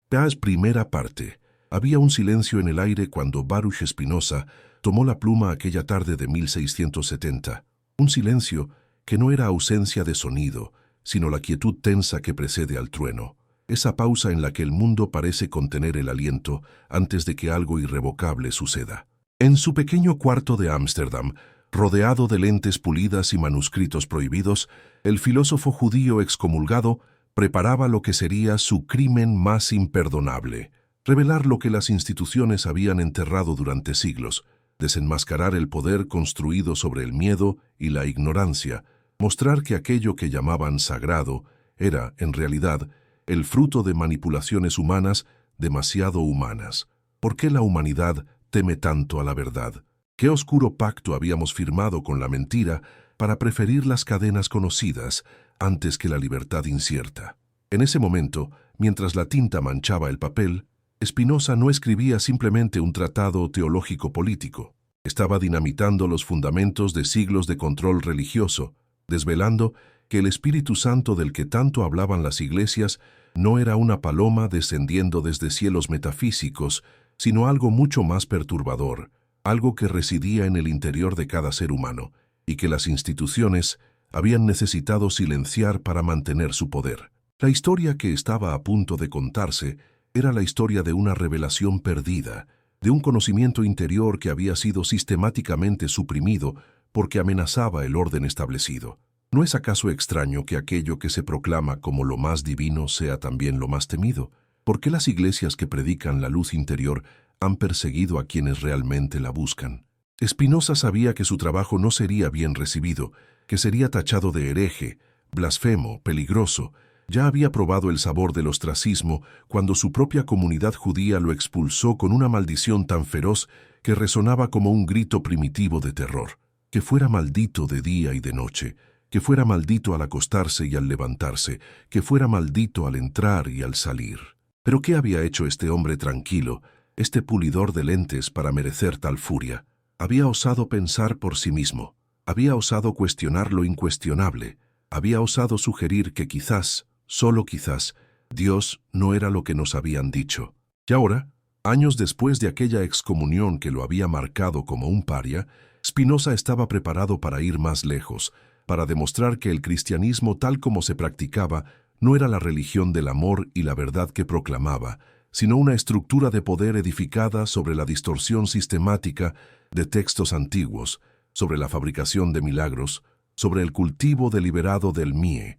Primera parte. Había un silencio en el aire cuando Baruch Spinoza tomó la pluma aquella tarde de 1670. Un silencio que no era ausencia de sonido, sino la quietud tensa que precede al trueno. Esa pausa en la que el mundo parece contener el aliento antes de que algo irrevocable suceda. En su pequeño cuarto de Ámsterdam, rodeado de lentes pulidas y manuscritos prohibidos, el filósofo judío excomulgado preparaba lo que sería su crimen más imperdonable: revelar lo que las instituciones habían enterrado durante siglos, desenmascarar el poder construido sobre el miedo y la ignorancia, mostrar que aquello que llamaban sagrado era, en realidad, el fruto de manipulaciones humanas demasiado humanas. ¿Por qué la humanidad teme tanto a la verdad? ¿Qué oscuro pacto habíamos firmado con la mentira para preferir las cadenas conocidas antes que la libertad incierta? En ese momento, mientras la tinta manchaba el papel, Spinoza no escribía simplemente un tratado teológico-político. Estaba dinamitando los fundamentos de siglos de control religioso, desvelando que el Espíritu Santo del que tanto hablaban las iglesias no era una paloma descendiendo desde cielos metafísicos, sino algo mucho más perturbador, algo que residía en el interior de cada ser humano, y que las instituciones habían necesitado silenciar para mantener su poder. La historia que estaba a punto de contarse era la historia de una revelación perdida, de un conocimiento interior que había sido sistemáticamente suprimido porque amenazaba el orden establecido. ¿No es acaso extraño que aquello que se proclama como lo más divino sea también lo más temido? ¿Por qué las iglesias que predican la luz interior han perseguido a quienes realmente la buscan? Spinoza sabía que su trabajo no sería bien recibido, que sería tachado de hereje, blasfemo, peligroso. Ya había probado el sabor del ostracismo cuando su propia comunidad judía lo expulsó con una maldición tan feroz que resonaba como un grito primitivo de terror. Que fuera maldito de día y de noche, que fuera maldito al acostarse y al levantarse, que fuera maldito al entrar y al salir. ¿Pero qué había hecho este hombre tranquilo, este pulidor de lentes, para merecer tal furia? Había osado pensar por sí mismo, había osado cuestionar lo incuestionable, había osado sugerir que quizás, solo quizás, Dios no era lo que nos habían dicho. Y ahora, años después de aquella excomunión que lo había marcado como un paria, Spinoza estaba preparado para ir más lejos, para demostrar que el cristianismo tal como se practicaba no era la religión del amor y la verdad que proclamaba, sino una estructura de poder edificada sobre la distorsión sistemática de textos antiguos, sobre la fabricación de milagros, sobre el cultivo deliberado del mie,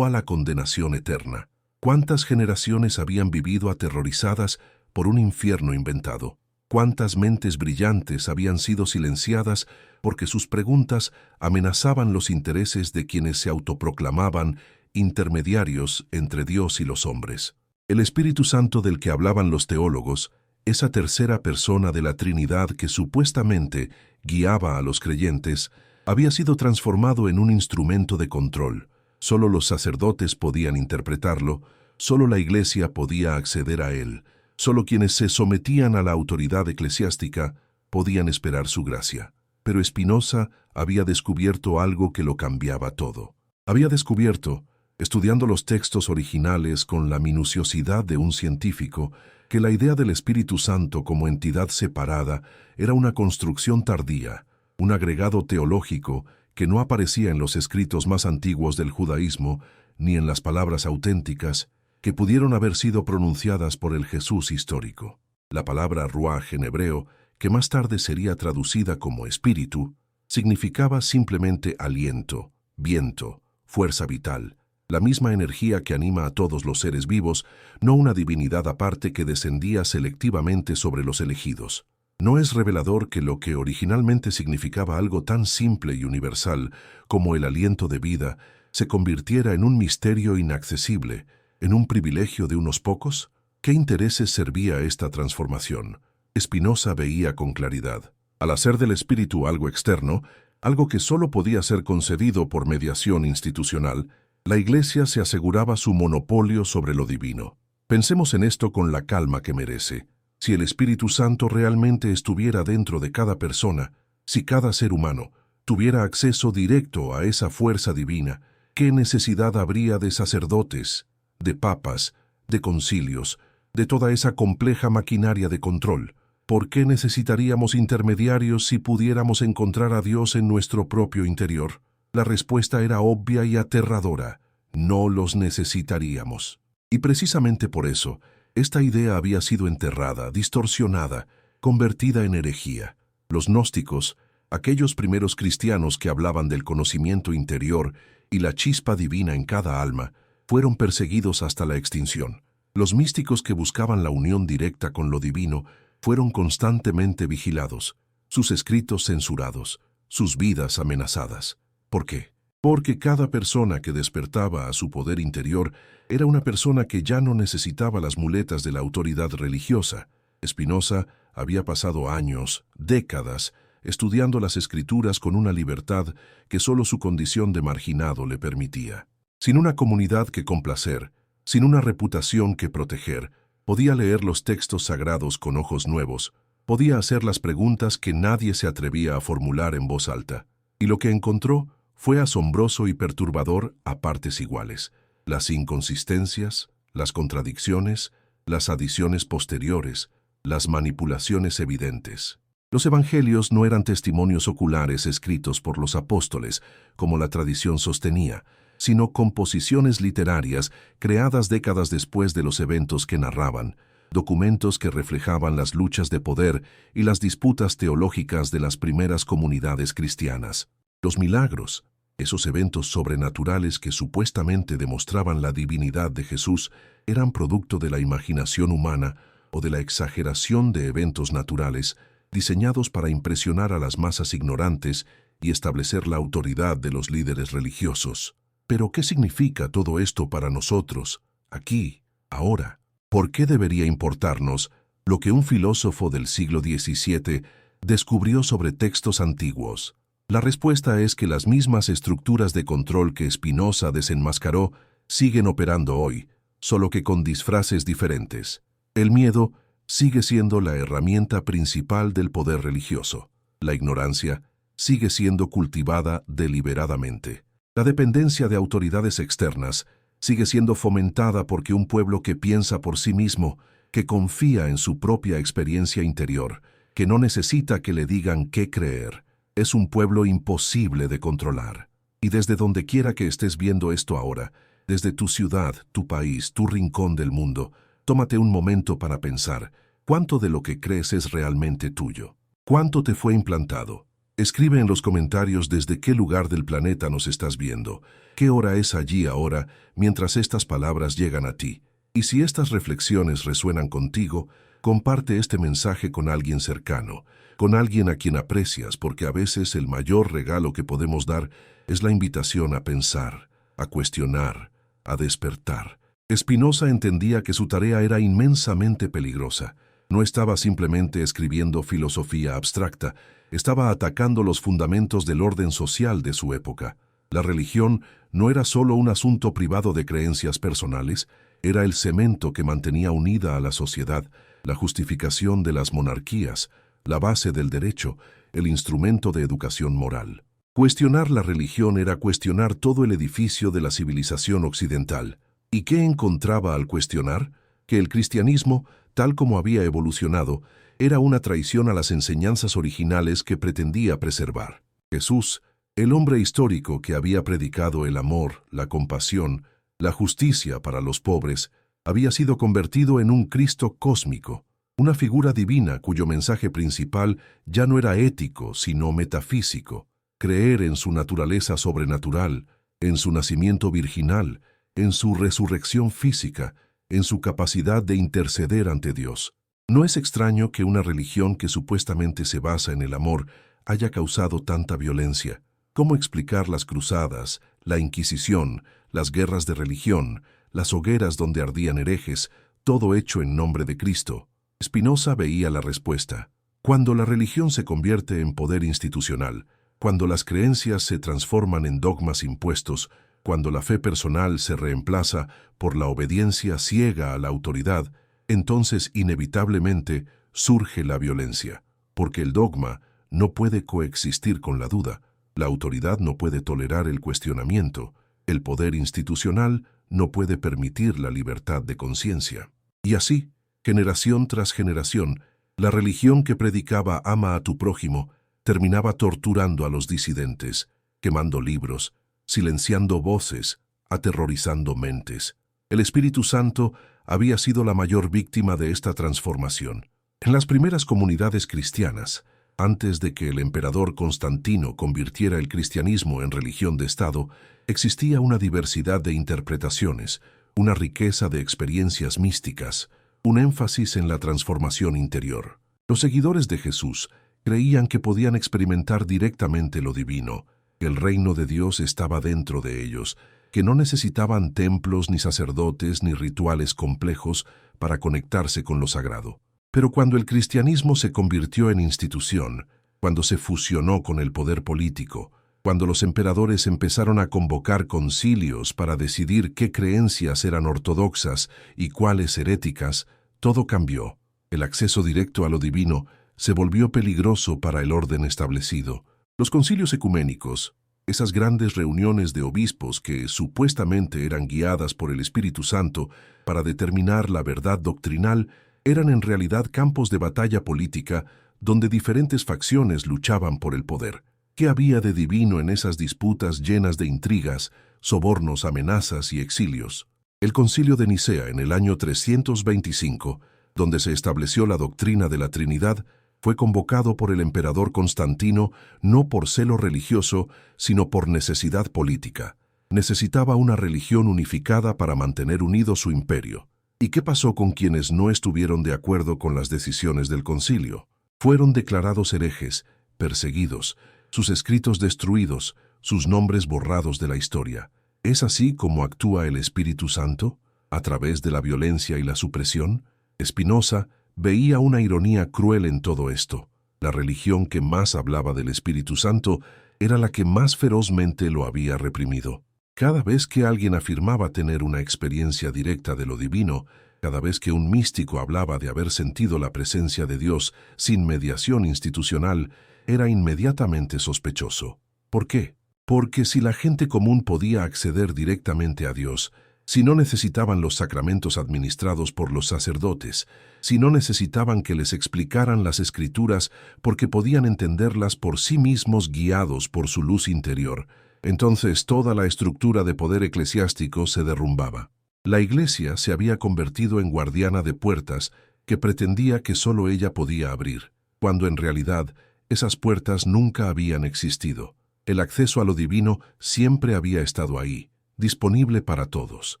a la condenación eterna. ¿Cuántas generaciones habían vivido aterrorizadas por un infierno inventado? ¿Cuántas mentes brillantes habían sido silenciadas porque sus preguntas amenazaban los intereses de quienes se autoproclamaban intermediarios entre Dios y los hombres? El Espíritu Santo del que hablaban los teólogos, esa tercera persona de la Trinidad que supuestamente guiaba a los creyentes, había sido transformado en un instrumento de control. Solo los sacerdotes podían interpretarlo, solo la Iglesia podía acceder a él, solo quienes se sometían a la autoridad eclesiástica podían esperar su gracia. Pero Spinoza había descubierto algo que lo cambiaba todo. Había descubierto, estudiando los textos originales con la minuciosidad de un científico, que la idea del Espíritu Santo como entidad separada era una construcción tardía, un agregado teológico que no aparecía en los escritos más antiguos del judaísmo ni en las palabras auténticas que pudieron haber sido pronunciadas por el Jesús histórico. La palabra ruaj en hebreo, que más tarde sería traducida como espíritu, significaba simplemente aliento, viento, fuerza vital, la misma energía que anima a todos los seres vivos, no una divinidad aparte que descendía selectivamente sobre los elegidos. ¿No es revelador que lo que originalmente significaba algo tan simple y universal como el aliento de vida se convirtiera en un misterio inaccesible, en un privilegio de unos pocos? ¿Qué intereses servía esta transformación? Spinoza veía con claridad. Al hacer del espíritu algo externo, algo que solo podía ser concedido por mediación institucional, la Iglesia se aseguraba su monopolio sobre lo divino. Pensemos en esto con la calma que merece. Si el Espíritu Santo realmente estuviera dentro de cada persona, si cada ser humano tuviera acceso directo a esa fuerza divina, ¿qué necesidad habría de sacerdotes, de papas, de concilios, de toda esa compleja maquinaria de control. ¿Por qué necesitaríamos intermediarios si pudiéramos encontrar a Dios en nuestro propio interior? La respuesta era obvia y aterradora. No los necesitaríamos. Y precisamente por eso, esta idea había sido enterrada, distorsionada, convertida en herejía. Los gnósticos, aquellos primeros cristianos que hablaban del conocimiento interior y la chispa divina en cada alma, fueron perseguidos hasta la extinción. Los místicos que buscaban la unión directa con lo divino fueron constantemente vigilados, sus escritos censurados, sus vidas amenazadas. ¿Por qué? Porque cada persona que despertaba a su poder interior era una persona que ya no necesitaba las muletas de la autoridad religiosa. Spinoza había pasado años, décadas, estudiando las escrituras con una libertad que solo su condición de marginado le permitía. Sin una comunidad que complacer, sin una reputación que proteger, podía leer los textos sagrados con ojos nuevos, podía hacer las preguntas que nadie se atrevía a formular en voz alta. Y lo que encontró fue asombroso y perturbador a partes iguales. Las inconsistencias, las contradicciones, las adiciones posteriores, las manipulaciones evidentes. Los evangelios no eran testimonios oculares escritos por los apóstoles, como la tradición sostenía, sino composiciones literarias creadas décadas después de los eventos que narraban, documentos que reflejaban las luchas de poder y las disputas teológicas de las primeras comunidades cristianas. Los milagros, esos eventos sobrenaturales que supuestamente demostraban la divinidad de Jesús, eran producto de la imaginación humana o de la exageración de eventos naturales, diseñados para impresionar a las masas ignorantes y establecer la autoridad de los líderes religiosos. Pero, ¿qué significa todo esto para nosotros, aquí, ahora? ¿Por qué debería importarnos lo que un filósofo del siglo XVII descubrió sobre textos antiguos? La respuesta es que las mismas estructuras de control que Spinoza desenmascaró siguen operando hoy, solo que con disfraces diferentes. El miedo sigue siendo la herramienta principal del poder religioso. La ignorancia sigue siendo cultivada deliberadamente. La dependencia de autoridades externas sigue siendo fomentada porque un pueblo que piensa por sí mismo, que confía en su propia experiencia interior, que no necesita que le digan qué creer, es un pueblo imposible de controlar. Y desde donde quiera que estés viendo esto ahora, desde tu ciudad, tu país, tu rincón del mundo, tómate un momento para pensar, ¿cuánto de lo que crees es realmente tuyo? ¿Cuánto te fue implantado? Escribe en los comentarios desde qué lugar del planeta nos estás viendo, qué hora es allí ahora mientras estas palabras llegan a ti. Y si estas reflexiones resuenan contigo, comparte este mensaje con alguien cercano, con alguien a quien aprecias, porque a veces el mayor regalo que podemos dar es la invitación a pensar, a cuestionar, a despertar. Spinoza entendía que su tarea era inmensamente peligrosa. No estaba simplemente escribiendo filosofía abstracta, estaba atacando los fundamentos del orden social de su época. La religión no era solo un asunto privado de creencias personales, era el cemento que mantenía unida a la sociedad, la justificación de las monarquías, la base del derecho, el instrumento de educación moral. Cuestionar la religión era cuestionar todo el edificio de la civilización occidental. ¿Y qué encontraba al cuestionar? Que el cristianismo, tal como había evolucionado, era una traición a las enseñanzas originales que pretendía preservar. Jesús, el hombre histórico que había predicado el amor, la compasión, la justicia para los pobres, había sido convertido en un Cristo cósmico, una figura divina cuyo mensaje principal ya no era ético, sino metafísico. Creer en su naturaleza sobrenatural, en su nacimiento virginal, en su resurrección física, en su capacidad de interceder ante Dios. No es extraño que una religión que supuestamente se basa en el amor haya causado tanta violencia. ¿Cómo explicar las cruzadas, la Inquisición, las guerras de religión, las hogueras donde ardían herejes, todo hecho en nombre de Cristo? Spinoza veía la respuesta. Cuando la religión se convierte en poder institucional, cuando las creencias se transforman en dogmas impuestos, cuando la fe personal se reemplaza por la obediencia ciega a la autoridad, entonces inevitablemente surge la violencia, porque el dogma no puede coexistir con la duda, la autoridad no puede tolerar el cuestionamiento, el poder institucional no puede permitir la libertad de conciencia. Y así, Generación tras generación, la religión que predicaba ama a tu prójimo terminaba torturando a los disidentes, quemando libros, silenciando voces, aterrorizando mentes. El Espíritu Santo había sido la mayor víctima de esta transformación. En las primeras comunidades cristianas, antes de que el emperador Constantino convirtiera el cristianismo en religión de Estado, existía una diversidad de interpretaciones, una riqueza de experiencias místicas, un énfasis en la transformación interior. Los seguidores de Jesús creían que podían experimentar directamente lo divino, que el reino de Dios estaba dentro de ellos, que no necesitaban templos ni sacerdotes ni rituales complejos para conectarse con lo sagrado. Pero cuando el cristianismo se convirtió en institución, cuando se fusionó con el poder político, cuando los emperadores empezaron a convocar concilios para decidir qué creencias eran ortodoxas y cuáles heréticas, todo cambió. El acceso directo a lo divino se volvió peligroso para el orden establecido. Los concilios ecuménicos, esas grandes reuniones de obispos que supuestamente eran guiadas por el Espíritu Santo para determinar la verdad doctrinal, eran en realidad campos de batalla política donde diferentes facciones luchaban por el poder. ¿Qué había de divino en esas disputas llenas de intrigas, sobornos, amenazas y exilios? El Concilio de Nicea en el año 325, donde se estableció la doctrina de la Trinidad, fue convocado por el emperador Constantino no por celo religioso, sino por necesidad política. Necesitaba una religión unificada para mantener unido su imperio. ¿Y qué pasó con quienes no estuvieron de acuerdo con las decisiones del concilio? Fueron declarados herejes, perseguidos, sus escritos destruidos, sus nombres borrados de la historia. ¿Es así como actúa el Espíritu Santo? ¿A través de la violencia y la supresión? Spinoza veía una ironía cruel en todo esto. La religión que más hablaba del Espíritu Santo era la que más ferozmente lo había reprimido. Cada vez que alguien afirmaba tener una experiencia directa de lo divino, cada vez que un místico hablaba de haber sentido la presencia de Dios sin mediación institucional, era inmediatamente sospechoso. ¿Por qué? Porque si la gente común podía acceder directamente a Dios, si no necesitaban los sacramentos administrados por los sacerdotes, si no necesitaban que les explicaran las Escrituras porque podían entenderlas por sí mismos guiados por su luz interior, entonces toda la estructura de poder eclesiástico se derrumbaba. La Iglesia se había convertido en guardiana de puertas que pretendía que solo ella podía abrir, cuando en realidad esas puertas nunca habían existido. El acceso a lo divino siempre había estado ahí, disponible para todos.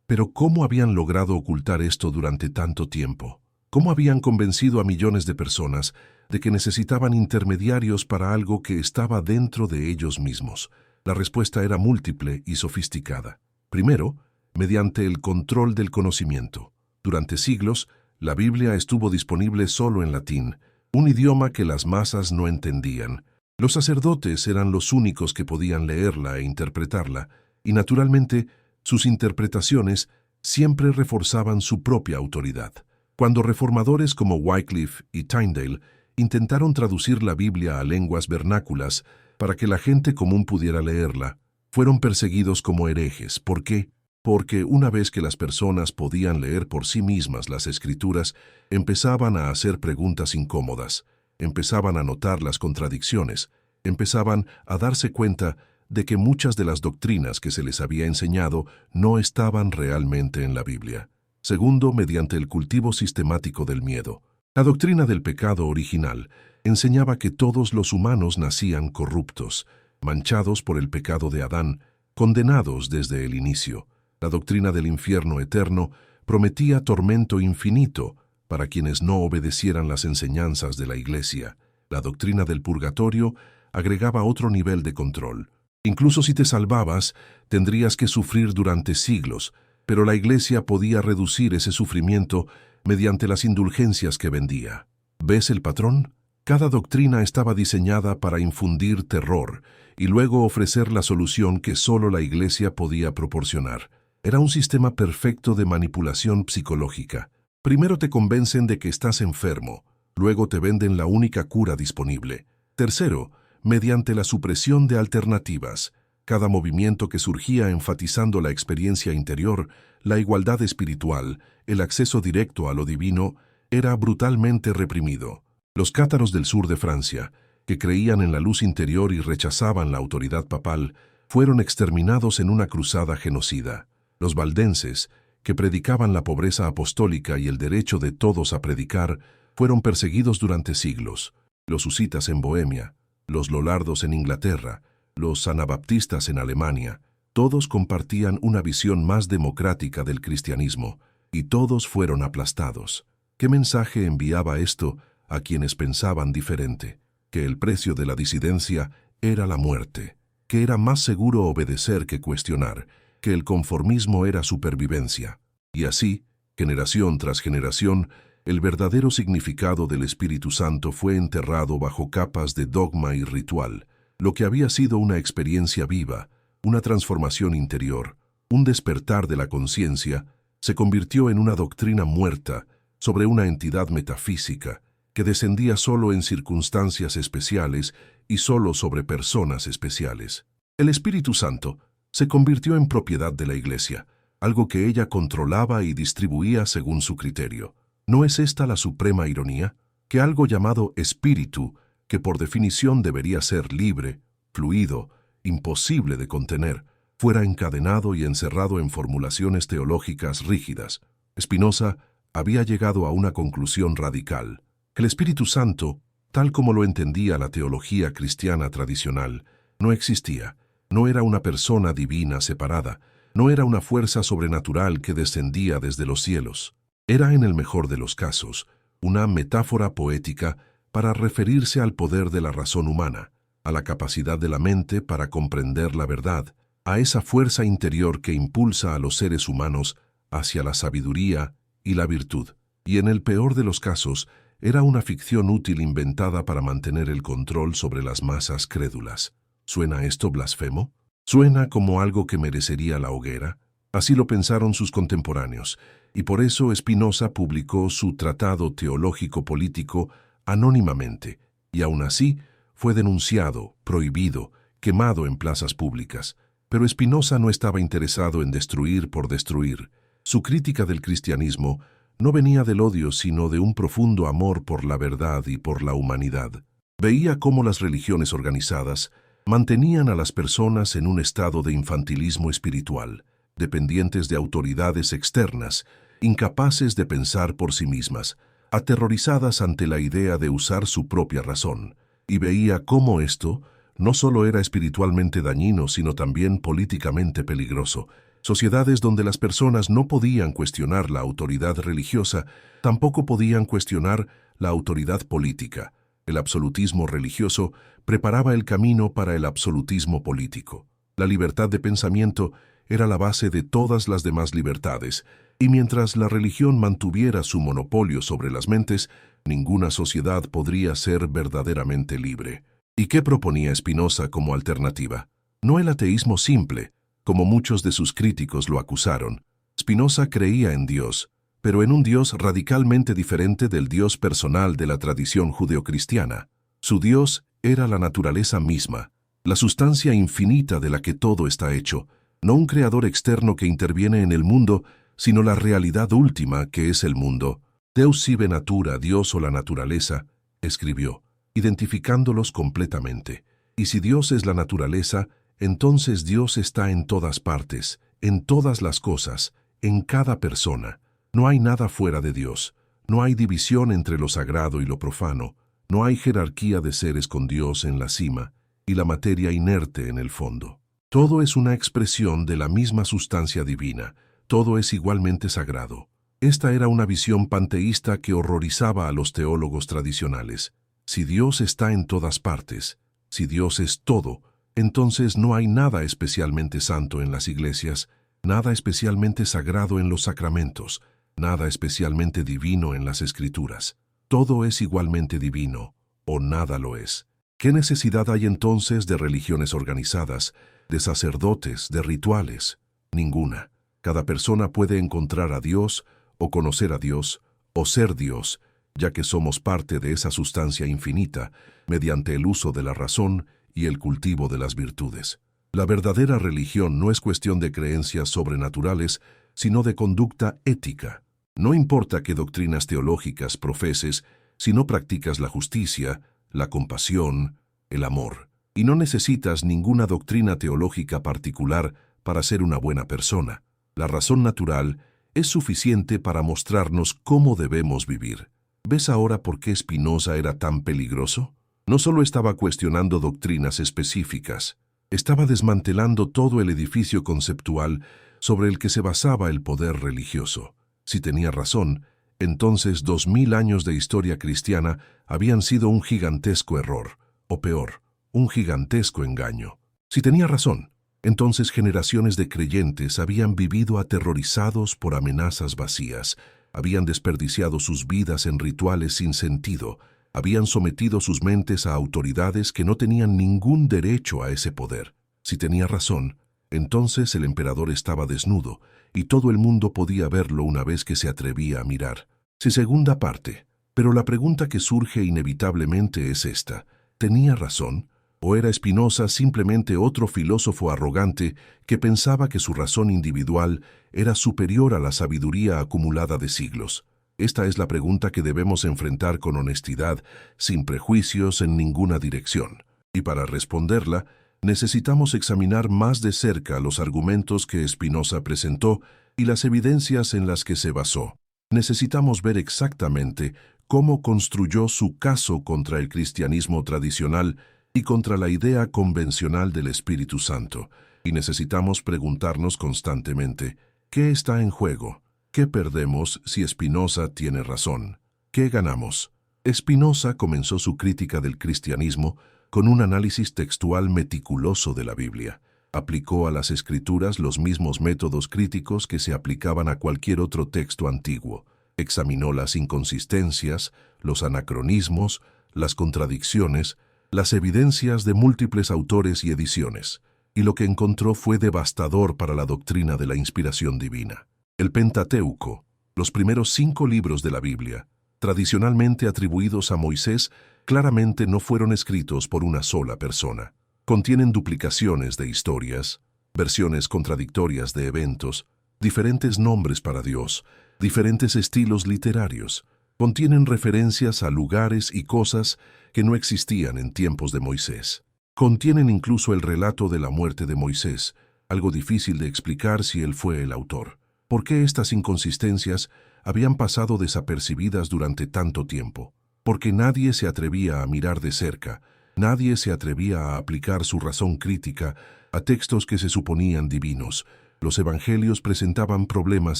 Pero ¿cómo habían logrado ocultar esto durante tanto tiempo? ¿Cómo habían convencido a millones de personas de que necesitaban intermediarios para algo que estaba dentro de ellos mismos? La respuesta era múltiple y sofisticada. Primero, mediante el control del conocimiento. Durante siglos, la Biblia estuvo disponible solo en latín, un idioma que las masas no entendían. Los sacerdotes eran los únicos que podían leerla e interpretarla, y naturalmente, sus interpretaciones siempre reforzaban su propia autoridad. Cuando reformadores como Wycliffe y Tyndale intentaron traducir la Biblia a lenguas vernáculas para que la gente común pudiera leerla, fueron perseguidos como herejes. ¿Por qué? Porque una vez que las personas podían leer por sí mismas las Escrituras, empezaban a hacer preguntas incómodas, empezaban a notar las contradicciones, empezaban a darse cuenta de que muchas de las doctrinas que se les había enseñado no estaban realmente en la Biblia. Segundo, mediante el cultivo sistemático del miedo. La doctrina del pecado original enseñaba que todos los humanos nacían corruptos, manchados por el pecado de Adán, condenados desde el inicio. La doctrina del infierno eterno prometía tormento infinito para quienes no obedecieran las enseñanzas de la Iglesia. La doctrina del purgatorio agregaba otro nivel de control. Incluso si te salvabas, tendrías que sufrir durante siglos, pero la Iglesia podía reducir ese sufrimiento mediante las indulgencias que vendía. ¿Ves el patrón? Cada doctrina estaba diseñada para infundir terror y luego ofrecer la solución que solo la Iglesia podía proporcionar. Era un sistema perfecto de manipulación psicológica. Primero te convencen de que estás enfermo, luego te venden la única cura disponible. Tercero, mediante la supresión de alternativas. Cada movimiento que surgía enfatizando la experiencia interior, la igualdad espiritual, el acceso directo a lo divino, era brutalmente reprimido. Los cátaros del sur de Francia, que creían en la luz interior y rechazaban la autoridad papal, fueron exterminados en una cruzada genocida. Los valdenses, que predicaban la pobreza apostólica y el derecho de todos a predicar, fueron perseguidos durante siglos. Los husitas en Bohemia, los lollardos en Inglaterra, los anabaptistas en Alemania, todos compartían una visión más democrática del cristianismo, y todos fueron aplastados. ¿Qué mensaje enviaba esto a quienes pensaban diferente? Que el precio de la disidencia era la muerte, que era más seguro obedecer que cuestionar, que el conformismo era supervivencia. Y así, generación tras generación, el verdadero significado del Espíritu Santo fue enterrado bajo capas de dogma y ritual. Lo que había sido una experiencia viva, una transformación interior, un despertar de la conciencia, se convirtió en una doctrina muerta sobre una entidad metafísica que descendía solo en circunstancias especiales y solo sobre personas especiales. El Espíritu Santo se convirtió en propiedad de la Iglesia, algo que ella controlaba y distribuía según su criterio. ¿No es esta la suprema ironía? Que algo llamado espíritu, que por definición debería ser libre, fluido, imposible de contener, fuera encadenado y encerrado en formulaciones teológicas rígidas. Spinoza había llegado a una conclusión radical. El Espíritu Santo, tal como lo entendía la teología cristiana tradicional, no existía. No era una persona divina separada, no era una fuerza sobrenatural que descendía desde los cielos. Era, en el mejor de los casos, una metáfora poética para referirse al poder de la razón humana, a la capacidad de la mente para comprender la verdad, a esa fuerza interior que impulsa a los seres humanos hacia la sabiduría y la virtud. Y en el peor de los casos, era una ficción útil inventada para mantener el control sobre las masas crédulas. ¿Suena esto blasfemo? ¿Suena como algo que merecería la hoguera? Así lo pensaron sus contemporáneos, y por eso Spinoza publicó su Tratado Teológico-Político anónimamente, y aún así fue denunciado, prohibido, quemado en plazas públicas. Pero Spinoza no estaba interesado en destruir por destruir. Su crítica del cristianismo no venía del odio, sino de un profundo amor por la verdad y por la humanidad. Veía cómo las religiones organizadas mantenían a las personas en un estado de infantilismo espiritual, dependientes de autoridades externas, incapaces de pensar por sí mismas, aterrorizadas ante la idea de usar su propia razón, y veía cómo esto no solo era espiritualmente dañino, sino también políticamente peligroso. Sociedades donde las personas no podían cuestionar la autoridad religiosa, tampoco podían cuestionar la autoridad política. El absolutismo religioso preparaba el camino para el absolutismo político. La libertad de pensamiento era la base de todas las demás libertades, y mientras la religión mantuviera su monopolio sobre las mentes, ninguna sociedad podría ser verdaderamente libre. ¿Y qué proponía Spinoza como alternativa? No el ateísmo simple, como muchos de sus críticos lo acusaron. Spinoza creía en Dios, pero en un Dios radicalmente diferente del Dios personal de la tradición judeocristiana. Su Dios era la naturaleza misma, la sustancia infinita de la que todo está hecho, no un creador externo que interviene en el mundo, sino la realidad última que es el mundo. Deus sive natura, Dios o la naturaleza, escribió, identificándolos completamente. Y si Dios es la naturaleza, entonces Dios está en todas partes, en todas las cosas, en cada persona. No hay nada fuera de Dios, no hay división entre lo sagrado y lo profano, no hay jerarquía de seres con Dios en la cima y la materia inerte en el fondo. Todo es una expresión de la misma sustancia divina, todo es igualmente sagrado. Esta era una visión panteísta que horrorizaba a los teólogos tradicionales. Si Dios está en todas partes, si Dios es todo, entonces no hay nada especialmente santo en las iglesias, nada especialmente sagrado en los sacramentos, nada especialmente divino en las escrituras. Todo es igualmente divino, o nada lo es. ¿Qué necesidad hay entonces de religiones organizadas, de sacerdotes, de rituales? Ninguna. Cada persona puede encontrar a Dios, o conocer a Dios, o ser Dios, ya que somos parte de esa sustancia infinita, mediante el uso de la razón y el cultivo de las virtudes. La verdadera religión no es cuestión de creencias sobrenaturales, sino de conducta ética. No importa qué doctrinas teológicas profeses, si no practicas la justicia, la compasión, el amor. Y no necesitas ninguna doctrina teológica particular para ser una buena persona. La razón natural es suficiente para mostrarnos cómo debemos vivir. ¿Ves ahora por qué Spinoza era tan peligroso? No solo estaba cuestionando doctrinas específicas, estaba desmantelando todo el edificio conceptual sobre el que se basaba el poder religioso. Si tenía razón, entonces 2000 años de historia cristiana habían sido un gigantesco error, o peor, un gigantesco engaño. Si tenía razón, entonces generaciones de creyentes habían vivido aterrorizados por amenazas vacías, habían desperdiciado sus vidas en rituales sin sentido, habían sometido sus mentes a autoridades que no tenían ningún derecho a ese poder. Si tenía razón, entonces el emperador estaba desnudo, y todo el mundo podía verlo una vez que se atrevía a mirar. Si segunda parte, pero la pregunta que surge inevitablemente es esta: ¿tenía razón? ¿O era Spinoza simplemente otro filósofo arrogante que pensaba que su razón individual era superior a la sabiduría acumulada de siglos? Esta es la pregunta que debemos enfrentar con honestidad, sin prejuicios en ninguna dirección. Y para responderla, necesitamos examinar más de cerca los argumentos que Spinoza presentó y las evidencias en las que se basó. Necesitamos ver exactamente cómo construyó su caso contra el cristianismo tradicional y contra la idea convencional del Espíritu Santo. Y necesitamos preguntarnos constantemente: ¿qué está en juego? ¿Qué perdemos si Spinoza tiene razón? ¿Qué ganamos? Spinoza comenzó su crítica del cristianismo con un análisis textual meticuloso de la Biblia. Aplicó a las Escrituras los mismos métodos críticos que se aplicaban a cualquier otro texto antiguo. Examinó las inconsistencias, los anacronismos, las contradicciones, las evidencias de múltiples autores y ediciones, y lo que encontró fue devastador para la doctrina de la inspiración divina. El Pentateuco, los primeros 5 libros de la Biblia, tradicionalmente atribuidos a Moisés, claramente no fueron escritos por una sola persona. Contienen duplicaciones de historias, versiones contradictorias de eventos, diferentes nombres para Dios, diferentes estilos literarios. Contienen referencias a lugares y cosas que no existían en tiempos de Moisés. Contienen incluso el relato de la muerte de Moisés, algo difícil de explicar si él fue el autor. ¿Por qué estas inconsistencias habían pasado desapercibidas durante tanto tiempo? Porque nadie se atrevía a mirar de cerca, nadie se atrevía a aplicar su razón crítica a textos que se suponían divinos. Los evangelios presentaban problemas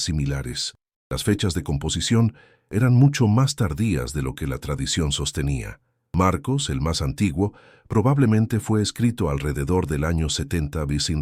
similares. Las fechas de composición eran mucho más tardías de lo que la tradición sostenía. Marcos, el más antiguo, probablemente fue escrito alrededor del año 70 b.C.,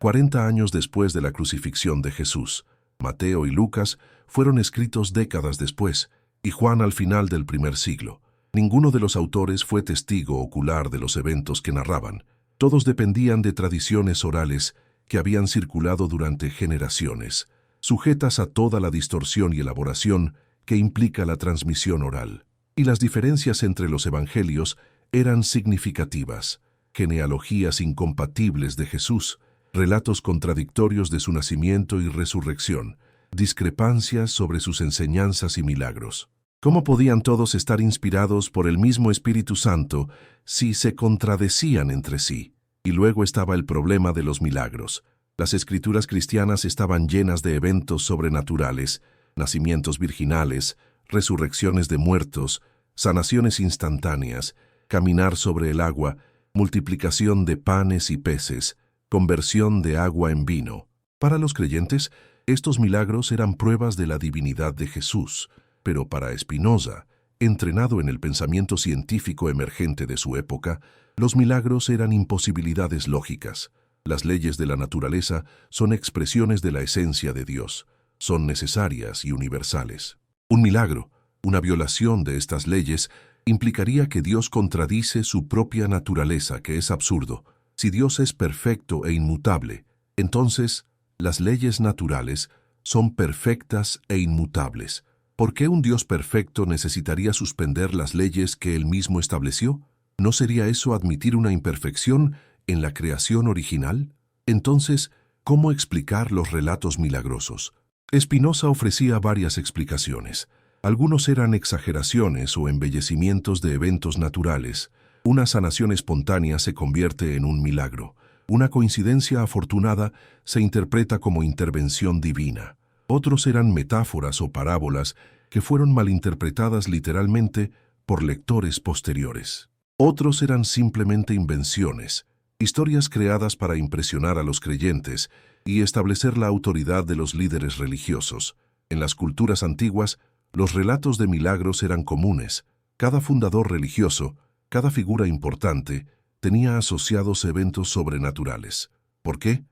40 años después de la crucifixión de Jesús. Mateo y Lucas fueron escritos décadas después, y Juan al final del primer siglo. Ninguno de los autores fue testigo ocular de los eventos que narraban. Todos dependían de tradiciones orales que habían circulado durante generaciones, sujetas a toda la distorsión y elaboración que implica la transmisión oral. Y las diferencias entre los evangelios eran significativas: genealogías incompatibles de Jesús, relatos contradictorios de su nacimiento y resurrección, discrepancias sobre sus enseñanzas y milagros. ¿Cómo podían todos estar inspirados por el mismo Espíritu Santo si se contradecían entre sí? Y luego estaba el problema de los milagros. Las escrituras cristianas estaban llenas de eventos sobrenaturales, nacimientos virginales, resurrecciones de muertos, sanaciones instantáneas, caminar sobre el agua, multiplicación de panes y peces, conversión de agua en vino. Para los creyentes, estos milagros eran pruebas de la divinidad de Jesús, pero para Spinoza, entrenado en el pensamiento científico emergente de su época, los milagros eran imposibilidades lógicas. Las leyes de la naturaleza son expresiones de la esencia de Dios, son necesarias y universales. Un milagro, una violación de estas leyes, implicaría que Dios contradice su propia naturaleza, que es absurdo. Si Dios es perfecto e inmutable, entonces las leyes naturales son perfectas e inmutables. ¿Por qué un Dios perfecto necesitaría suspender las leyes que Él mismo estableció? ¿No sería eso admitir una imperfección en la creación original? Entonces, ¿cómo explicar los relatos milagrosos? Spinoza ofrecía varias explicaciones. Algunos eran exageraciones o embellecimientos de eventos naturales. Una sanación espontánea se convierte en un milagro. Una coincidencia afortunada se interpreta como intervención divina. Otros eran metáforas o parábolas que fueron malinterpretadas literalmente por lectores posteriores. Otros eran simplemente invenciones, historias creadas para impresionar a los creyentes y establecer la autoridad de los líderes religiosos. En las culturas antiguas, los relatos de milagros eran comunes. Cada fundador religioso, cada figura importante, tenía asociados eventos sobrenaturales. ¿Por qué?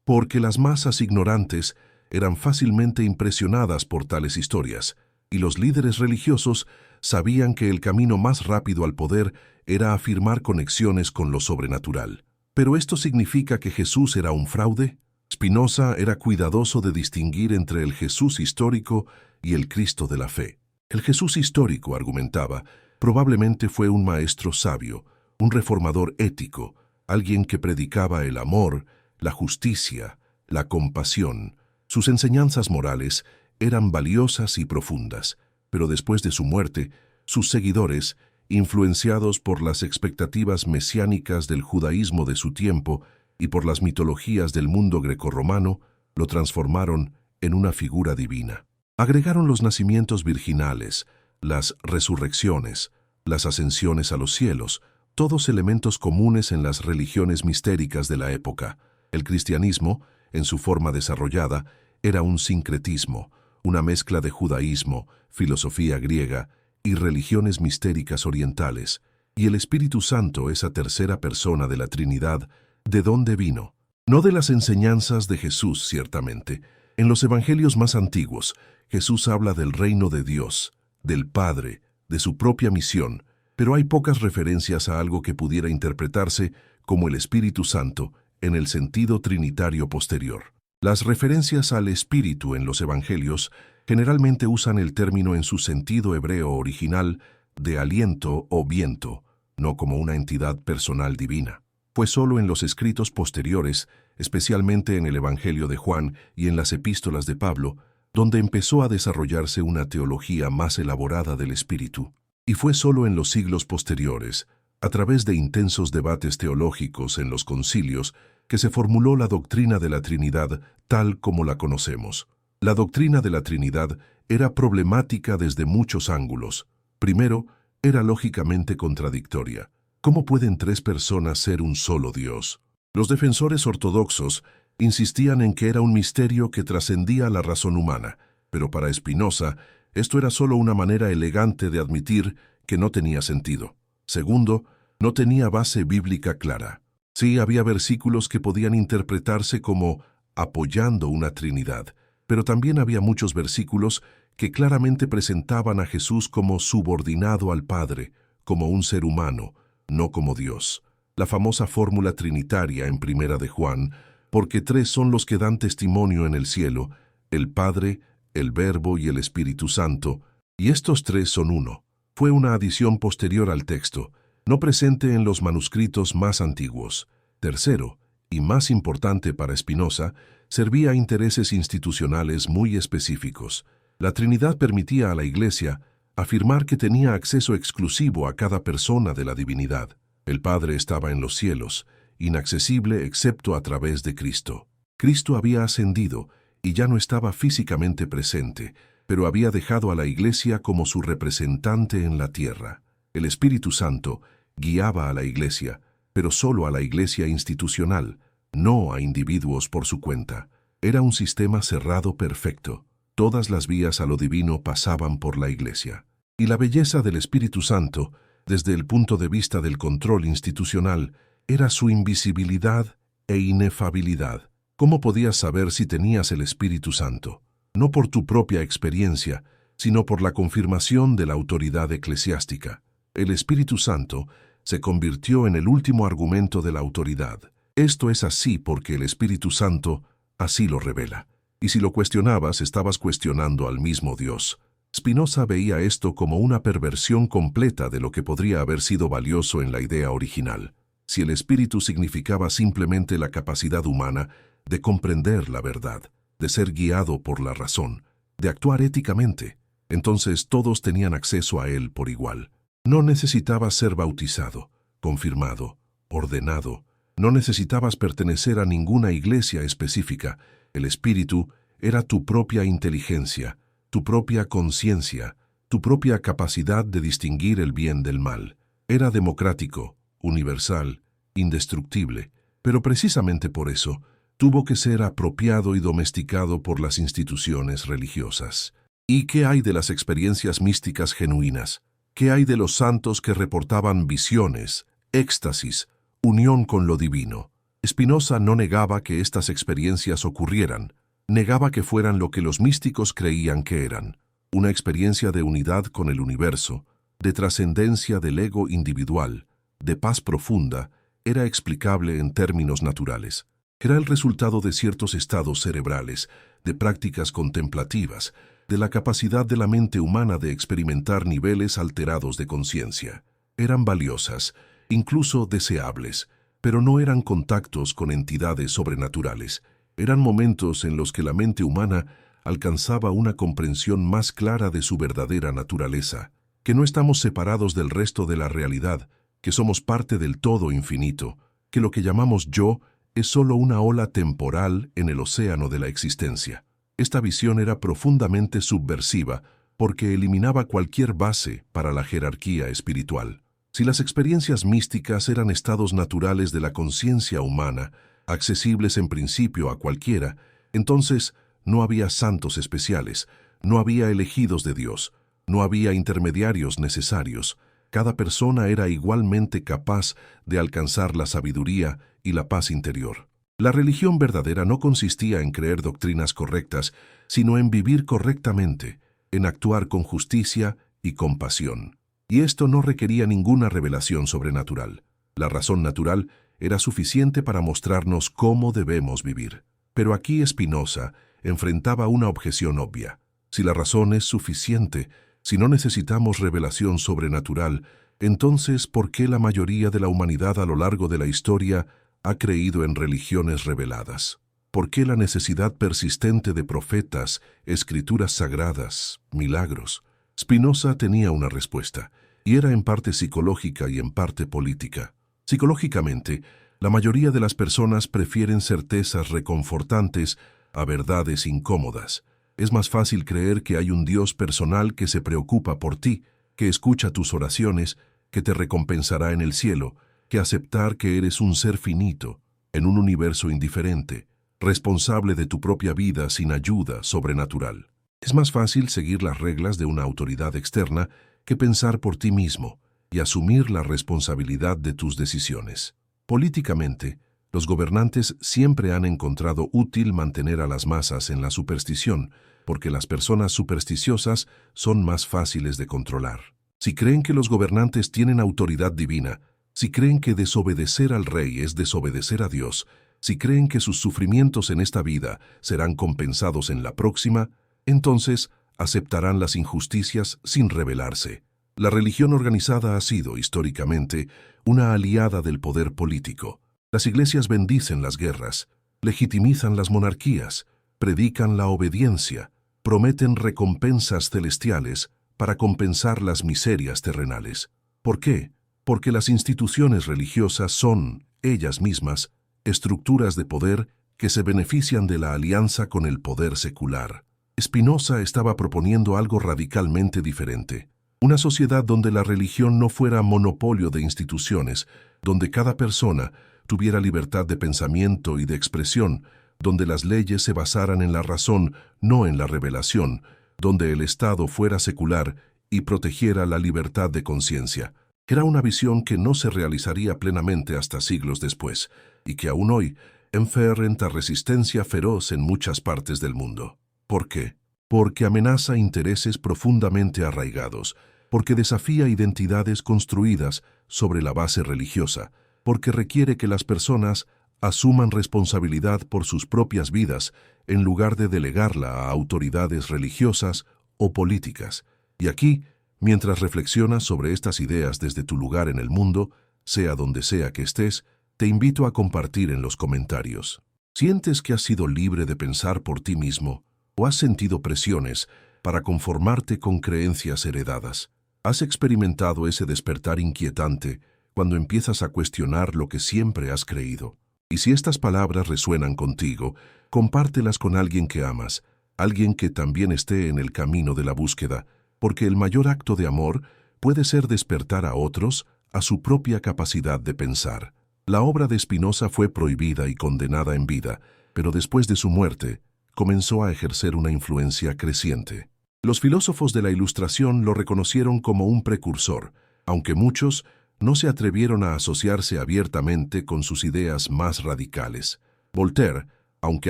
Porque las masas ignorantes eran fácilmente impresionadas por tales historias, y los líderes religiosos sabían que el camino más rápido al poder era afirmar conexiones con lo sobrenatural. ¿Pero esto significa que Jesús era un fraude? Spinoza era cuidadoso de distinguir entre el Jesús histórico y el Cristo de la fe. El Jesús histórico, argumentaba, probablemente fue un maestro sabio, un reformador ético, alguien que predicaba el amor, la justicia, la compasión. Sus enseñanzas morales eran valiosas y profundas, pero después de su muerte, sus seguidores, influenciados por las expectativas mesiánicas del judaísmo de su tiempo y por las mitologías del mundo grecorromano, lo transformaron en una figura divina. Agregaron los nacimientos virginales, las resurrecciones, las ascensiones a los cielos, todos elementos comunes en las religiones mistéricas de la época. El cristianismo, en su forma desarrollada, era un sincretismo, una mezcla de judaísmo, filosofía griega y religiones mistéricas orientales, y el Espíritu Santo, esa tercera persona de la Trinidad, ¿de dónde vino? No de las enseñanzas de Jesús, ciertamente. En los evangelios más antiguos, Jesús habla del reino de Dios, del Padre, de su propia misión, pero hay pocas referencias a algo que pudiera interpretarse como el Espíritu Santo en el sentido trinitario posterior. Las referencias al Espíritu en los evangelios generalmente usan el término en su sentido hebreo original de aliento o viento, no como una entidad personal divina. Fue solo en los escritos posteriores, especialmente en el Evangelio de Juan y en las epístolas de Pablo, donde empezó a desarrollarse una teología más elaborada del Espíritu. Y fue solo en los siglos posteriores, a través de intensos debates teológicos en los concilios, que se formuló la doctrina de la Trinidad tal como la conocemos. La doctrina de la Trinidad era problemática desde muchos ángulos. Primero, era lógicamente contradictoria. ¿Cómo pueden tres personas ser un solo Dios? Los defensores ortodoxos insistían en que era un misterio que trascendía la razón humana, pero para Spinoza esto era solo una manera elegante de admitir que no tenía sentido. Segundo, no tenía base bíblica clara. Sí, había versículos que podían interpretarse como apoyando una Trinidad, pero también había muchos versículos que claramente presentaban a Jesús como subordinado al Padre, como un ser humano, no como Dios. La famosa fórmula trinitaria en Primera de Juan, porque tres son los que dan testimonio en el cielo, el Padre, el Verbo y el Espíritu Santo, y estos tres son uno. Fue una adición posterior al texto, no presente en los manuscritos más antiguos. Tercero, y más importante para Spinoza, servía a intereses institucionales muy específicos. La Trinidad permitía a la Iglesia afirmar que tenía acceso exclusivo a cada persona de la divinidad. El Padre estaba en los cielos, inaccesible excepto a través de Cristo. Cristo había ascendido y ya no estaba físicamente presente, pero había dejado a la Iglesia como su representante en la tierra. El Espíritu Santo guiaba a la Iglesia, pero solo a la Iglesia institucional, no a individuos por su cuenta. Era un sistema cerrado perfecto. Todas las vías a lo divino pasaban por la Iglesia. Y la belleza del Espíritu Santo, desde el punto de vista del control institucional, era su invisibilidad e inefabilidad. ¿Cómo podías saber si tenías el Espíritu Santo? No por tu propia experiencia, sino por la confirmación de la autoridad eclesiástica. El Espíritu Santo se convirtió en el último argumento de la autoridad. Esto es así porque el Espíritu Santo así lo revela. Y si lo cuestionabas, estabas cuestionando al mismo Dios. Spinoza veía esto como una perversión completa de lo que podría haber sido valioso en la idea original. Si el Espíritu significaba simplemente la capacidad humana de comprender la verdad, de ser guiado por la razón, de actuar éticamente. Entonces todos tenían acceso a él por igual. No necesitabas ser bautizado, confirmado, ordenado. No necesitabas pertenecer a ninguna iglesia específica. El Espíritu era tu propia inteligencia, tu propia conciencia, tu propia capacidad de distinguir el bien del mal. Era democrático, universal, indestructible, pero precisamente por eso tuvo que ser apropiado y domesticado por las instituciones religiosas. ¿Y qué hay de las experiencias místicas genuinas? ¿Qué hay de los santos que reportaban visiones, éxtasis, unión con lo divino? Spinoza no negaba que estas experiencias ocurrieran, negaba que fueran lo que los místicos creían que eran, una experiencia de unidad con el universo, de trascendencia del ego individual, de paz profunda. Era explicable en términos naturales. Era el resultado de ciertos estados cerebrales, de prácticas contemplativas, de la capacidad de la mente humana de experimentar niveles alterados de conciencia. Eran valiosas, incluso deseables, pero no eran contactos con entidades sobrenaturales. Eran momentos en los que la mente humana alcanzaba una comprensión más clara de su verdadera naturaleza, que no estamos separados del resto de la realidad, que somos parte del todo infinito, que lo que llamamos yo es solo una ola temporal en el océano de la existencia. Esta visión era profundamente subversiva porque eliminaba cualquier base para la jerarquía espiritual. Si las experiencias místicas eran estados naturales de la conciencia humana, accesibles en principio a cualquiera, entonces no había santos especiales, no había elegidos de Dios, no había intermediarios necesarios. Cada persona era igualmente capaz de alcanzar la sabiduría y la paz interior. La religión verdadera no consistía en creer doctrinas correctas, sino en vivir correctamente, en actuar con justicia y compasión. Y esto no requería ninguna revelación sobrenatural. La razón natural era suficiente para mostrarnos cómo debemos vivir. Pero aquí Spinoza enfrentaba una objeción obvia. Si la razón es suficiente, si no necesitamos revelación sobrenatural, entonces ¿por qué la mayoría de la humanidad a lo largo de la historia ha creído en religiones reveladas? ¿Por qué la necesidad persistente de profetas, escrituras sagradas, milagros? Spinoza tenía una respuesta, y era en parte psicológica y en parte política. Psicológicamente, la mayoría de las personas prefieren certezas reconfortantes a verdades incómodas. Es más fácil creer que hay un Dios personal que se preocupa por ti, que escucha tus oraciones, que te recompensará en el cielo, que aceptar que eres un ser finito, en un universo indiferente, responsable de tu propia vida sin ayuda sobrenatural. Es más fácil seguir las reglas de una autoridad externa que pensar por ti mismo y asumir la responsabilidad de tus decisiones. Políticamente, los gobernantes siempre han encontrado útil mantener a las masas en la superstición, porque las personas supersticiosas son más fáciles de controlar. Si creen que los gobernantes tienen autoridad divina, si creen que desobedecer al rey es desobedecer a Dios, si creen que sus sufrimientos en esta vida serán compensados en la próxima, entonces aceptarán las injusticias sin rebelarse. La religión organizada ha sido, históricamente, una aliada del poder político. Las iglesias bendicen las guerras, legitimizan las monarquías, predican la obediencia, prometen recompensas celestiales para compensar las miserias terrenales. ¿Por qué? Porque las instituciones religiosas son, ellas mismas, estructuras de poder que se benefician de la alianza con el poder secular. Spinoza estaba proponiendo algo radicalmente diferente. Una sociedad donde la religión no fuera monopolio de instituciones, donde cada persona tuviera libertad de pensamiento y de expresión, donde las leyes se basaran en la razón, no en la revelación, donde el Estado fuera secular y protegiera la libertad de conciencia. Era una visión que no se realizaría plenamente hasta siglos después, y que aún hoy enfrenta resistencia feroz en muchas partes del mundo. ¿Por qué? Porque amenaza intereses profundamente arraigados, porque desafía identidades construidas sobre la base religiosa, porque requiere que las personas asuman responsabilidad por sus propias vidas en lugar de delegarla a autoridades religiosas o políticas. Y aquí, mientras reflexionas sobre estas ideas desde tu lugar en el mundo, sea donde sea que estés, te invito a compartir en los comentarios. ¿Sientes que has sido libre de pensar por ti mismo o has sentido presiones para conformarte con creencias heredadas? ¿Has experimentado ese despertar inquietante cuando empiezas a cuestionar lo que siempre has creído? Y si estas palabras resuenan contigo, compártelas con alguien que amas, alguien que también esté en el camino de la búsqueda, porque el mayor acto de amor puede ser despertar a otros a su propia capacidad de pensar. La obra de Spinoza fue prohibida y condenada en vida, pero después de su muerte, comenzó a ejercer una influencia creciente. Los filósofos de la Ilustración lo reconocieron como un precursor, aunque muchos no se atrevieron a asociarse abiertamente con sus ideas más radicales. Voltaire, aunque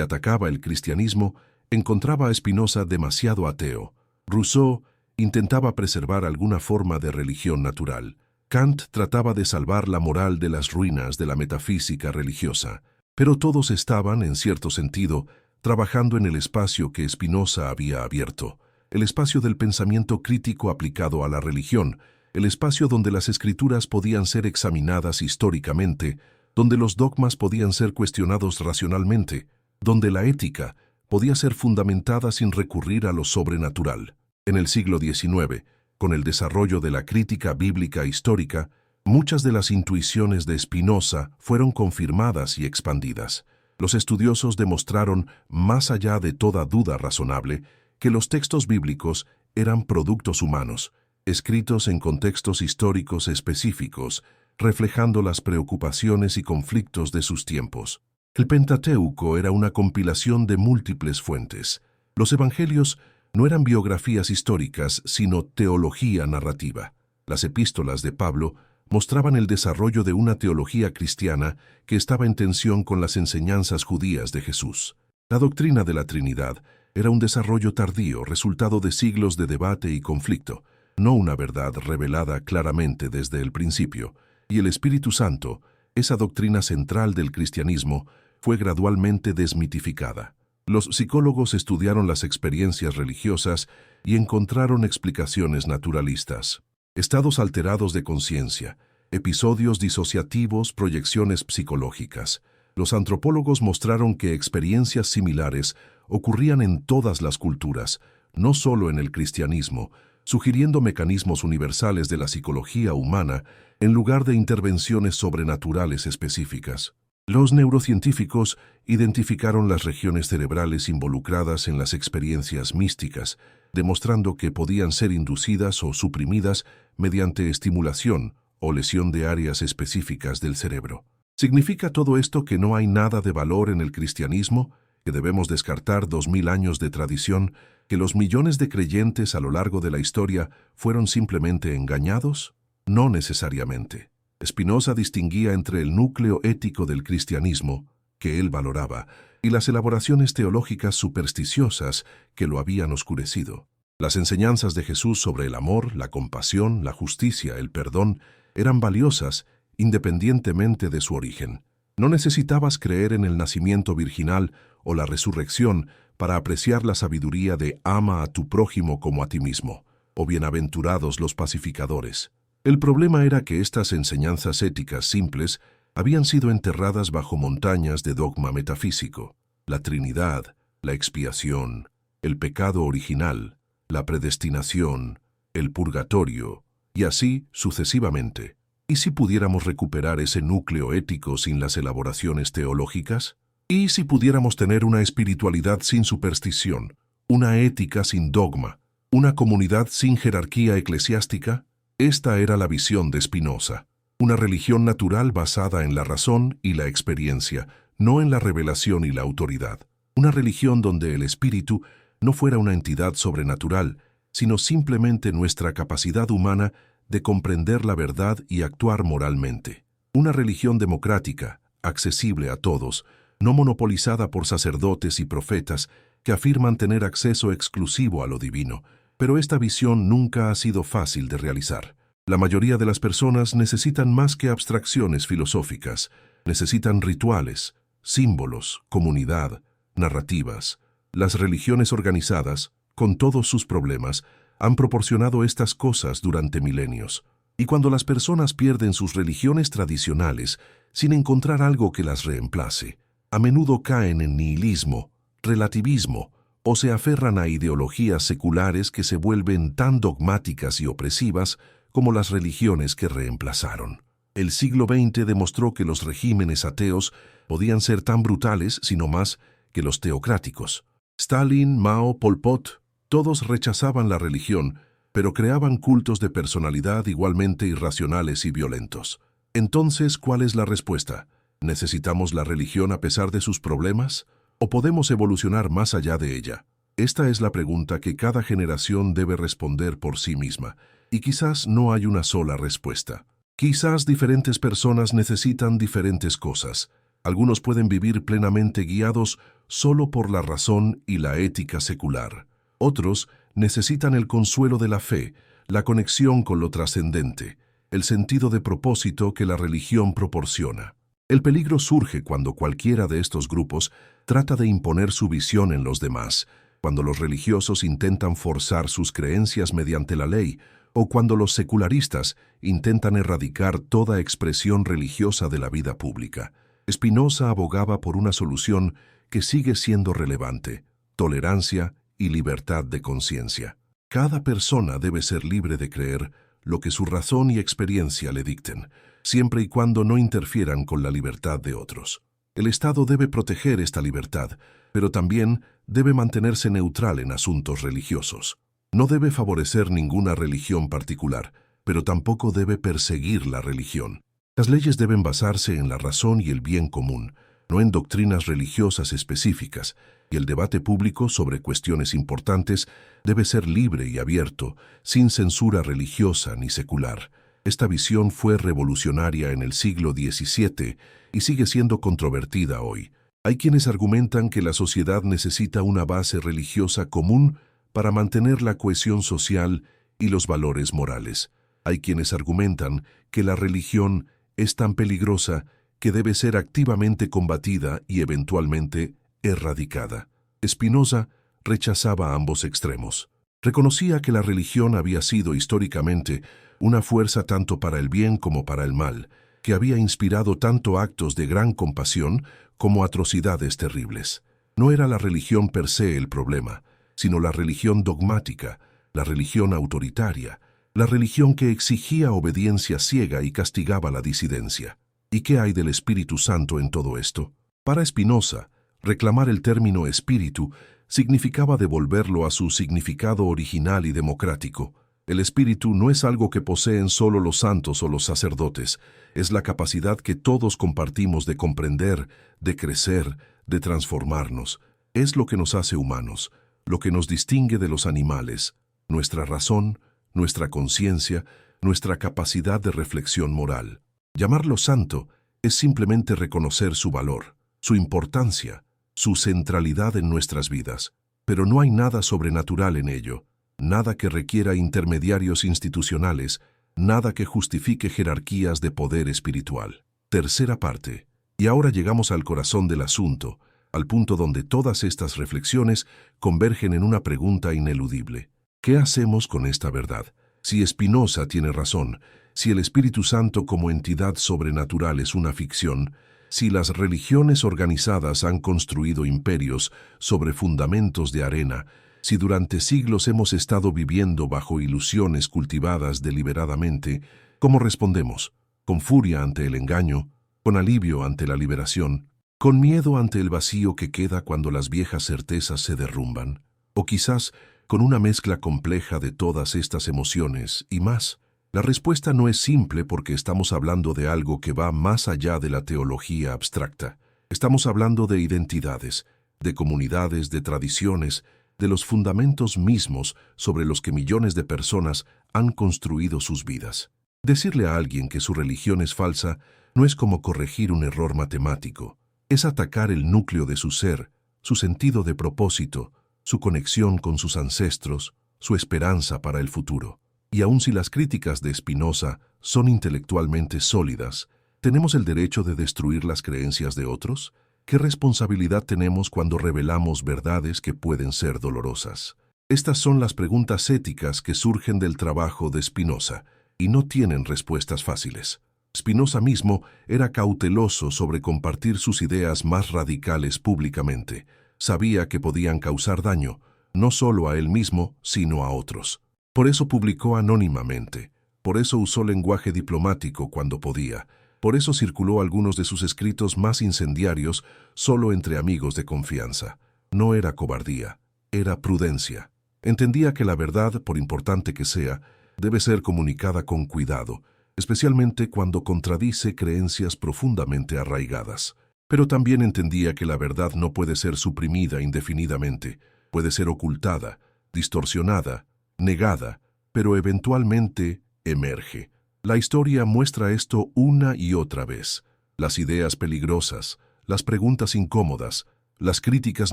atacaba el cristianismo, encontraba a Spinoza demasiado ateo. Rousseau intentaba preservar alguna forma de religión natural. Kant trataba de salvar la moral de las ruinas de la metafísica religiosa. Pero todos estaban, en cierto sentido, trabajando en el espacio que Spinoza había abierto, el espacio del pensamiento crítico aplicado a la religión, el espacio donde las escrituras podían ser examinadas históricamente, donde los dogmas podían ser cuestionados racionalmente, donde la ética podía ser fundamentada sin recurrir a lo sobrenatural. En el siglo XIX, con el desarrollo de la crítica bíblica histórica, muchas de las intuiciones de Spinoza fueron confirmadas y expandidas. Los estudiosos demostraron, más allá de toda duda razonable, que los textos bíblicos eran productos humanos, escritos en contextos históricos específicos, reflejando las preocupaciones y conflictos de sus tiempos. El Pentateuco era una compilación de múltiples fuentes. Los evangelios no eran biografías históricas, sino teología narrativa. Las epístolas de Pablo mostraban el desarrollo de una teología cristiana que estaba en tensión con las enseñanzas judías de Jesús. La doctrina de la Trinidad era un desarrollo tardío, resultado de siglos de debate y conflicto, no una verdad revelada claramente desde el principio, y el Espíritu Santo, esa doctrina central del cristianismo, fue gradualmente desmitificada. Los psicólogos estudiaron las experiencias religiosas y encontraron explicaciones naturalistas. Estados alterados de conciencia, episodios disociativos, proyecciones psicológicas. Los antropólogos mostraron que experiencias similares ocurrían en todas las culturas, no solo en el cristianismo, sugiriendo mecanismos universales de la psicología humana en lugar de intervenciones sobrenaturales específicas. Los neurocientíficos identificaron las regiones cerebrales involucradas en las experiencias místicas, demostrando que podían ser inducidas o suprimidas mediante estimulación o lesión de áreas específicas del cerebro. ¿Significa todo esto que no hay nada de valor en el cristianismo, que debemos descartar 2000 años de tradición, que los millones de creyentes a lo largo de la historia fueron simplemente engañados? No necesariamente. Spinoza distinguía entre el núcleo ético del cristianismo, que él valoraba, y las elaboraciones teológicas supersticiosas que lo habían oscurecido. Las enseñanzas de Jesús sobre el amor, la compasión, la justicia, el perdón, eran valiosas independientemente de su origen. No necesitabas creer en el nacimiento virginal o la resurrección para apreciar la sabiduría de ama a tu prójimo como a ti mismo, o bienaventurados los pacificadores. El problema era que estas enseñanzas éticas simples habían sido enterradas bajo montañas de dogma metafísico. La Trinidad, la expiación, el pecado original, la predestinación, el purgatorio, y así sucesivamente. ¿Y si pudiéramos recuperar ese núcleo ético sin las elaboraciones teológicas? ¿Y si pudiéramos tener una espiritualidad sin superstición, una ética sin dogma, una comunidad sin jerarquía eclesiástica? Esta era la visión de Spinoza, una religión natural basada en la razón y la experiencia, no en la revelación y la autoridad. Una religión donde el espíritu no fuera una entidad sobrenatural, sino simplemente nuestra capacidad humana de comprender la verdad y actuar moralmente. Una religión democrática, accesible a todos, no monopolizada por sacerdotes y profetas que afirman tener acceso exclusivo a lo divino. Pero esta visión nunca ha sido fácil de realizar. La mayoría de las personas necesitan más que abstracciones filosóficas, necesitan rituales, símbolos, comunidad, narrativas. Las religiones organizadas, con todos sus problemas, han proporcionado estas cosas durante milenios. Y cuando las personas pierden sus religiones tradicionales sin encontrar algo que las reemplace, A menudo caen en nihilismo, relativismo, o se aferran a ideologías seculares que se vuelven tan dogmáticas y opresivas como las religiones que reemplazaron. El siglo XX demostró que los regímenes ateos podían ser tan brutales, sino más, que los teocráticos. Stalin, Mao, Pol Pot, todos rechazaban la religión, pero creaban cultos de personalidad igualmente irracionales y violentos. Entonces, ¿cuál es la respuesta? ¿Necesitamos la religión a pesar de sus problemas? ¿O podemos evolucionar más allá de ella? Esta es la pregunta que cada generación debe responder por sí misma, y quizás no hay una sola respuesta. Quizás diferentes personas necesitan diferentes cosas. Algunos pueden vivir plenamente guiados solo por la razón y la ética secular. Otros necesitan el consuelo de la fe, la conexión con lo trascendente, el sentido de propósito que la religión proporciona. El peligro surge cuando cualquiera de estos grupos trata de imponer su visión en los demás, cuando los religiosos intentan forzar sus creencias mediante la ley, o cuando los secularistas intentan erradicar toda expresión religiosa de la vida pública. Spinoza abogaba por una solución que sigue siendo relevante: tolerancia y libertad de conciencia. Cada persona debe ser libre de creer lo que su razón y experiencia le dicten, siempre y cuando no interfieran con la libertad de otros. El Estado debe proteger esta libertad, pero también debe mantenerse neutral en asuntos religiosos. No debe favorecer ninguna religión particular, pero tampoco debe perseguir la religión. Las leyes deben basarse en la razón y el bien común, no en doctrinas religiosas específicas, y el debate público sobre cuestiones importantes debe ser libre y abierto, sin censura religiosa ni secular. Esta visión fue revolucionaria en el siglo XVII y sigue siendo controvertida hoy. Hay quienes argumentan que la sociedad necesita una base religiosa común para mantener la cohesión social y los valores morales. Hay quienes argumentan que la religión es tan peligrosa que debe ser activamente combatida y eventualmente erradicada. Spinoza rechazaba ambos extremos. Reconocía que la religión había sido históricamente una fuerza tanto para el bien como para el mal, que había inspirado tanto actos de gran compasión como atrocidades terribles. No era la religión per se el problema, sino la religión dogmática, la religión autoritaria, la religión que exigía obediencia ciega y castigaba la disidencia. ¿Y qué hay del Espíritu Santo en todo esto? Para Spinoza, reclamar el término espíritu significaba devolverlo a su significado original y democrático. El espíritu no es algo que poseen solo los santos o los sacerdotes, es la capacidad que todos compartimos de comprender, de crecer, de transformarnos. Es lo que nos hace humanos, lo que nos distingue de los animales, nuestra razón, nuestra conciencia, nuestra capacidad de reflexión moral. Llamarlo santo es simplemente reconocer su valor, su importancia, su centralidad en nuestras vidas, pero no hay nada sobrenatural en ello, nada que requiera intermediarios institucionales, nada que justifique jerarquías de poder espiritual. Tercera parte. Y ahora llegamos al corazón del asunto, al punto donde todas estas reflexiones convergen en una pregunta ineludible. ¿Qué hacemos con esta verdad? Si Spinoza tiene razón, si el Espíritu Santo como entidad sobrenatural es una ficción, si las religiones organizadas han construido imperios sobre fundamentos de arena, si durante siglos hemos estado viviendo bajo ilusiones cultivadas deliberadamente, ¿cómo respondemos? ¿Con furia ante el engaño? ¿Con alivio ante la liberación? ¿Con miedo ante el vacío que queda cuando las viejas certezas se derrumban? ¿O quizás con una mezcla compleja de todas estas emociones y más? La respuesta no es simple porque estamos hablando de algo que va más allá de la teología abstracta. Estamos hablando de identidades, de comunidades, de tradiciones, de los fundamentos mismos sobre los que millones de personas han construido sus vidas. Decirle a alguien que su religión es falsa no es como corregir un error matemático. Es atacar el núcleo de su ser, su sentido de propósito, su conexión con sus ancestros, su esperanza para el futuro. Y aun si las críticas de Spinoza son intelectualmente sólidas, ¿tenemos el derecho de destruir las creencias de otros? ¿Qué responsabilidad tenemos cuando revelamos verdades que pueden ser dolorosas? Estas son las preguntas éticas que surgen del trabajo de Spinoza y no tienen respuestas fáciles. Spinoza mismo era cauteloso sobre compartir sus ideas más radicales públicamente. Sabía que podían causar daño, no solo a él mismo, sino a otros. Por eso publicó anónimamente. Por eso usó lenguaje diplomático cuando podía. Por eso circuló algunos de sus escritos más incendiarios solo entre amigos de confianza. No era cobardía, era prudencia. Entendía que la verdad, por importante que sea, debe ser comunicada con cuidado, especialmente cuando contradice creencias profundamente arraigadas. Pero también entendía que la verdad no puede ser suprimida indefinidamente, puede ser ocultada, distorsionada, negada, pero eventualmente emerge. La historia muestra esto una y otra vez. Las ideas peligrosas, las preguntas incómodas, las críticas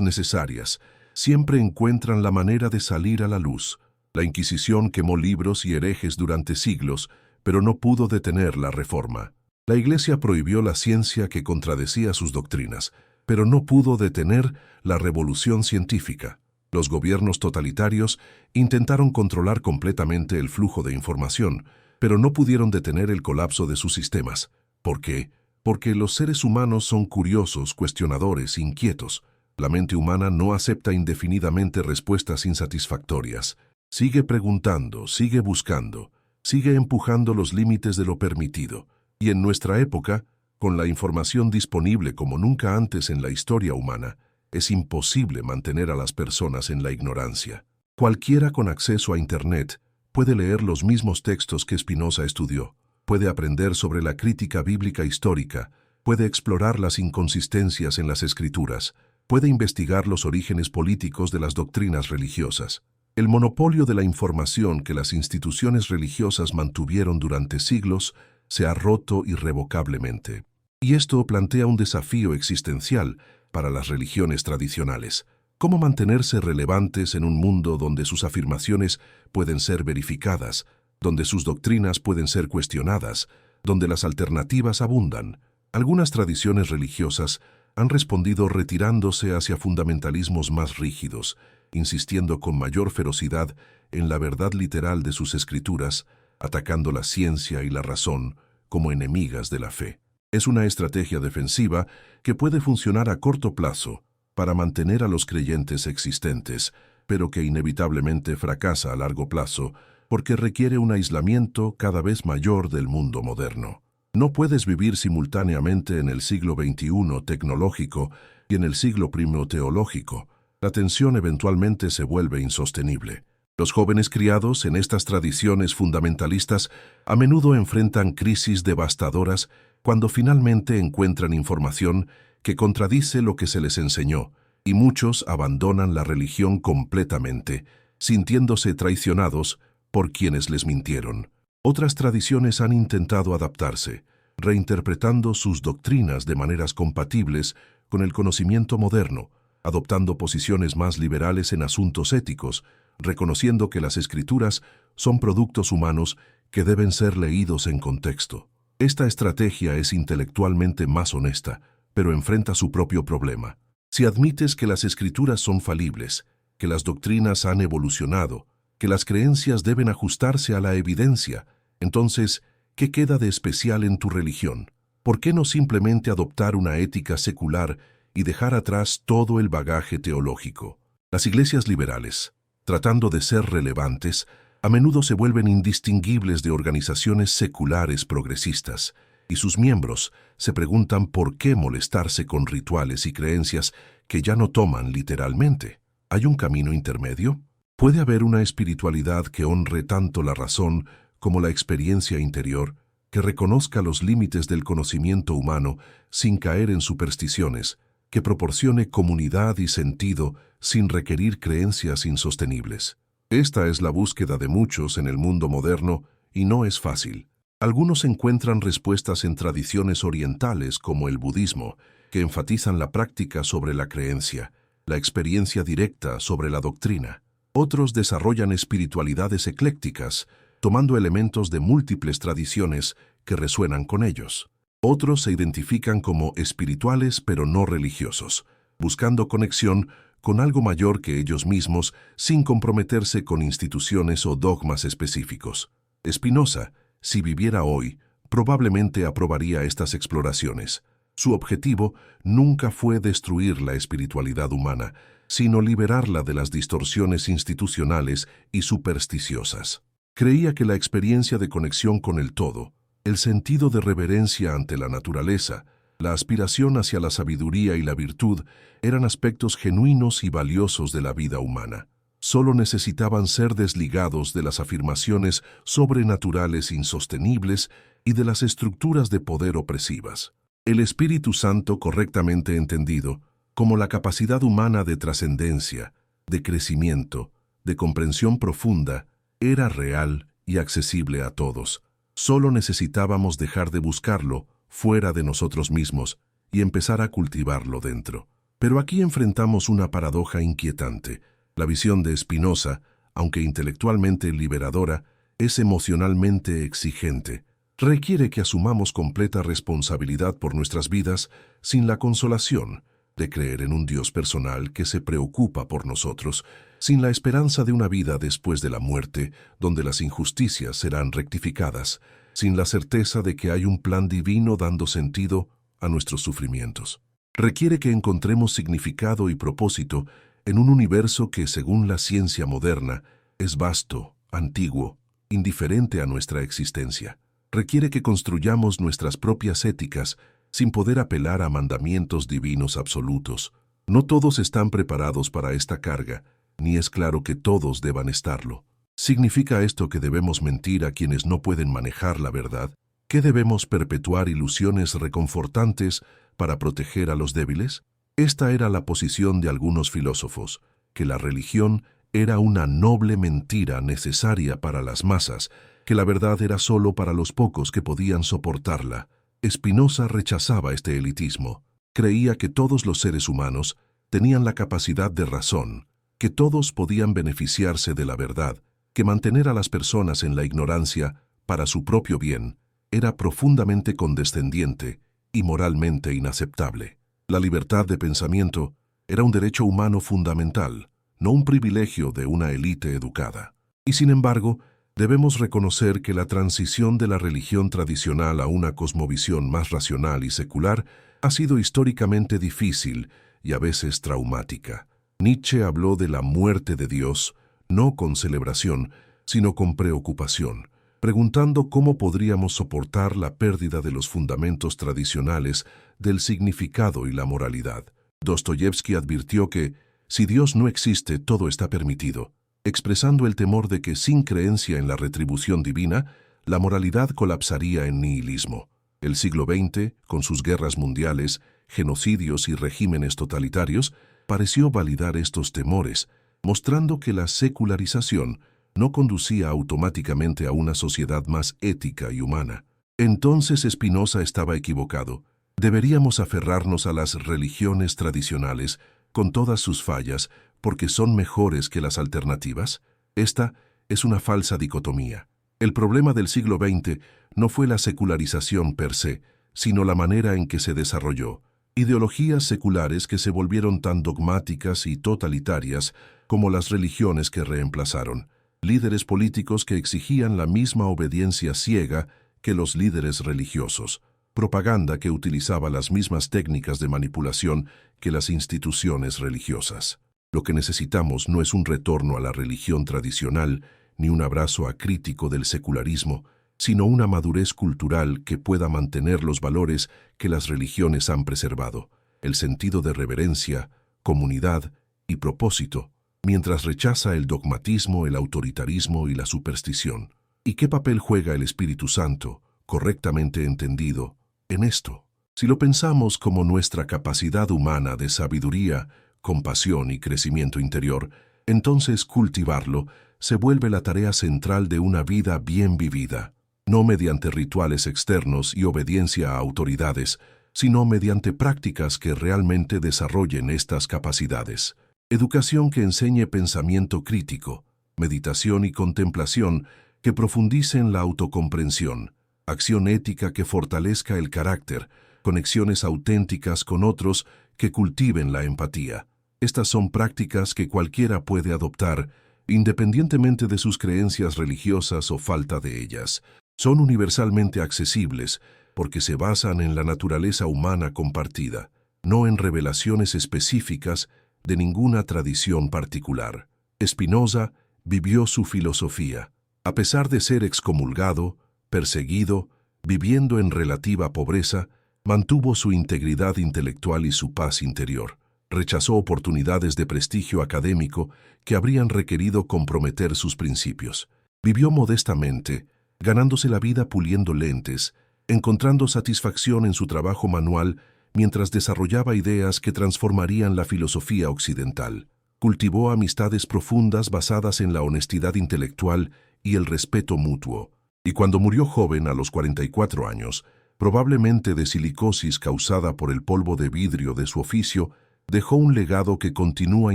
necesarias, siempre encuentran la manera de salir a la luz. La Inquisición quemó libros y herejes durante siglos, pero no pudo detener la reforma. La Iglesia prohibió la ciencia que contradecía sus doctrinas, pero no pudo detener la revolución científica. Los gobiernos totalitarios intentaron controlar completamente el flujo de información, pero no pudieron detener el colapso de sus sistemas. ¿Por qué? Porque los seres humanos son curiosos, cuestionadores, inquietos. La mente humana no acepta indefinidamente respuestas insatisfactorias. Sigue preguntando, sigue buscando, sigue empujando los límites de lo permitido. Y en nuestra época, con la información disponible como nunca antes en la historia humana, es imposible mantener a las personas en la ignorancia. Cualquiera con acceso a Internet puede leer los mismos textos que Spinoza estudió, puede aprender sobre la crítica bíblica histórica, puede explorar las inconsistencias en las escrituras, puede investigar los orígenes políticos de las doctrinas religiosas. El monopolio de la información que las instituciones religiosas mantuvieron durante siglos se ha roto irrevocablemente. Y esto plantea un desafío existencial para las religiones tradicionales. ¿Cómo mantenerse relevantes en un mundo donde sus afirmaciones pueden ser verificadas, donde sus doctrinas pueden ser cuestionadas, donde las alternativas abundan? Algunas tradiciones religiosas han respondido retirándose hacia fundamentalismos más rígidos, insistiendo con mayor ferocidad en la verdad literal de sus escrituras, atacando la ciencia y la razón como enemigas de la fe. Es una estrategia defensiva que puede funcionar a corto plazo para mantener a los creyentes existentes, pero que inevitablemente fracasa a largo plazo porque requiere un aislamiento cada vez mayor del mundo moderno. No puedes vivir simultáneamente en el siglo XXI tecnológico y en el siglo I teológico. La tensión eventualmente se vuelve insostenible. Los jóvenes criados en estas tradiciones fundamentalistas a menudo enfrentan crisis devastadoras cuando finalmente encuentran información que contradice lo que se les enseñó, y muchos abandonan la religión completamente, sintiéndose traicionados por quienes les mintieron. Otras tradiciones han intentado adaptarse, reinterpretando sus doctrinas de maneras compatibles con el conocimiento moderno, adoptando posiciones más liberales en asuntos éticos, reconociendo que las escrituras son productos humanos que deben ser leídos en contexto. Esta estrategia es intelectualmente más honesta, pero enfrenta su propio problema. Si admites que las escrituras son falibles, que las doctrinas han evolucionado, que las creencias deben ajustarse a la evidencia, entonces, ¿qué queda de especial en tu religión? ¿Por qué no simplemente adoptar una ética secular y dejar atrás todo el bagaje teológico? Las iglesias liberales, tratando de ser relevantes, a menudo se vuelven indistinguibles de organizaciones seculares progresistas, y sus miembros se preguntan por qué molestarse con rituales y creencias que ya no toman literalmente. ¿Hay un camino intermedio? ¿Puede haber una espiritualidad que honre tanto la razón como la experiencia interior, que reconozca los límites del conocimiento humano sin caer en supersticiones, que proporcione comunidad y sentido sin requerir creencias insostenibles? Esta es la búsqueda de muchos en el mundo moderno y no es fácil. Algunos encuentran respuestas en tradiciones orientales como el budismo, que enfatizan la práctica sobre la creencia, la experiencia directa sobre la doctrina. Otros desarrollan espiritualidades eclécticas, tomando elementos de múltiples tradiciones que resuenan con ellos. Otros se identifican como espirituales pero no religiosos, buscando conexión con algo mayor que ellos mismos sin comprometerse con instituciones o dogmas específicos. Spinoza, si viviera hoy, probablemente aprobaría estas exploraciones. Su objetivo nunca fue destruir la espiritualidad humana, sino liberarla de las distorsiones institucionales y supersticiosas. Creía que la experiencia de conexión con el todo, el sentido de reverencia ante la naturaleza, la aspiración hacia la sabiduría y la virtud eran aspectos genuinos y valiosos de la vida humana. Solo necesitaban ser desligados de las afirmaciones sobrenaturales insostenibles y de las estructuras de poder opresivas. El Espíritu Santo, correctamente entendido, como la capacidad humana de trascendencia, de crecimiento, de comprensión profunda, era real y accesible a todos. Solo necesitábamos dejar de buscarlo fuera de nosotros mismos y empezar a cultivarlo dentro. Pero aquí enfrentamos una paradoja inquietante. La visión de Spinoza, aunque intelectualmente liberadora, es emocionalmente exigente. Requiere que asumamos completa responsabilidad por nuestras vidas sin la consolación de creer en un Dios personal que se preocupa por nosotros, sin la esperanza de una vida después de la muerte, donde las injusticias serán rectificadas, sin la certeza de que hay un plan divino dando sentido a nuestros sufrimientos. Requiere que encontremos significado y propósito en un universo que, según la ciencia moderna, es vasto, antiguo, indiferente a nuestra existencia. Requiere que construyamos nuestras propias éticas sin poder apelar a mandamientos divinos absolutos. No todos están preparados para esta carga, ni es claro que todos deban estarlo. ¿Significa esto que debemos mentir a quienes no pueden manejar la verdad? ¿Que debemos perpetuar ilusiones reconfortantes para proteger a los débiles? Esta era la posición de algunos filósofos, que la religión era una noble mentira necesaria para las masas, que la verdad era solo para los pocos que podían soportarla. Spinoza rechazaba este elitismo. Creía que todos los seres humanos tenían la capacidad de razón, que todos podían beneficiarse de la verdad, que mantener a las personas en la ignorancia para su propio bien era profundamente condescendiente y moralmente inaceptable. La libertad de pensamiento era un derecho humano fundamental, no un privilegio de una élite educada. Y sin embargo, debemos reconocer que la transición de la religión tradicional a una cosmovisión más racional y secular ha sido históricamente difícil y a veces traumática. Nietzsche habló de la muerte de Dios, no con celebración, sino con preocupación, preguntando cómo podríamos soportar la pérdida de los fundamentos tradicionales del significado y la moralidad. Dostoyevsky advirtió que, si Dios no existe, todo está permitido, expresando el temor de que sin creencia en la retribución divina, la moralidad colapsaría en nihilismo. El siglo XX, con sus guerras mundiales, genocidios y regímenes totalitarios, pareció validar estos temores, mostrando que la secularización no conducía automáticamente a una sociedad más ética y humana. Entonces Spinoza estaba equivocado. Deberíamos aferrarnos a las religiones tradicionales, con todas sus fallas, porque son mejores que las alternativas. Esta es una falsa dicotomía. El problema del siglo XX no fue la secularización per se, sino la manera en que se desarrolló. Ideologías seculares que se volvieron tan dogmáticas y totalitarias como las religiones que reemplazaron. Líderes políticos que exigían la misma obediencia ciega que los líderes religiosos. Propaganda que utilizaba las mismas técnicas de manipulación que las instituciones religiosas. Lo que necesitamos no es un retorno a la religión tradicional ni un abrazo acrítico del secularismo, sino una madurez cultural que pueda mantener los valores que las religiones han preservado, el sentido de reverencia, comunidad y propósito, mientras rechaza el dogmatismo, el autoritarismo y la superstición. ¿Y qué papel juega el Espíritu Santo, correctamente entendido, en esto? Si lo pensamos como nuestra capacidad humana de sabiduría, compasión y crecimiento interior, entonces cultivarlo se vuelve la tarea central de una vida bien vivida, no mediante rituales externos y obediencia a autoridades, sino mediante prácticas que realmente desarrollen estas capacidades. Educación que enseñe pensamiento crítico, meditación y contemplación que profundicen la autocomprensión, acción ética que fortalezca el carácter, conexiones auténticas con otros que cultiven la empatía. Estas son prácticas que cualquiera puede adoptar, independientemente de sus creencias religiosas o falta de ellas. Son universalmente accesibles porque se basan en la naturaleza humana compartida, no en revelaciones específicas de ninguna tradición particular. Spinoza vivió su filosofía. A pesar de ser excomulgado, perseguido, viviendo en relativa pobreza, mantuvo su integridad intelectual y su paz interior. Rechazó oportunidades de prestigio académico que habrían requerido comprometer sus principios. Vivió modestamente, ganándose la vida puliendo lentes, encontrando satisfacción en su trabajo manual mientras desarrollaba ideas que transformarían la filosofía occidental. Cultivó amistades profundas basadas en la honestidad intelectual y el respeto mutuo. Y cuando murió joven, a los 44 años, probablemente de silicosis causada por el polvo de vidrio de su oficio, dejó un legado que continúa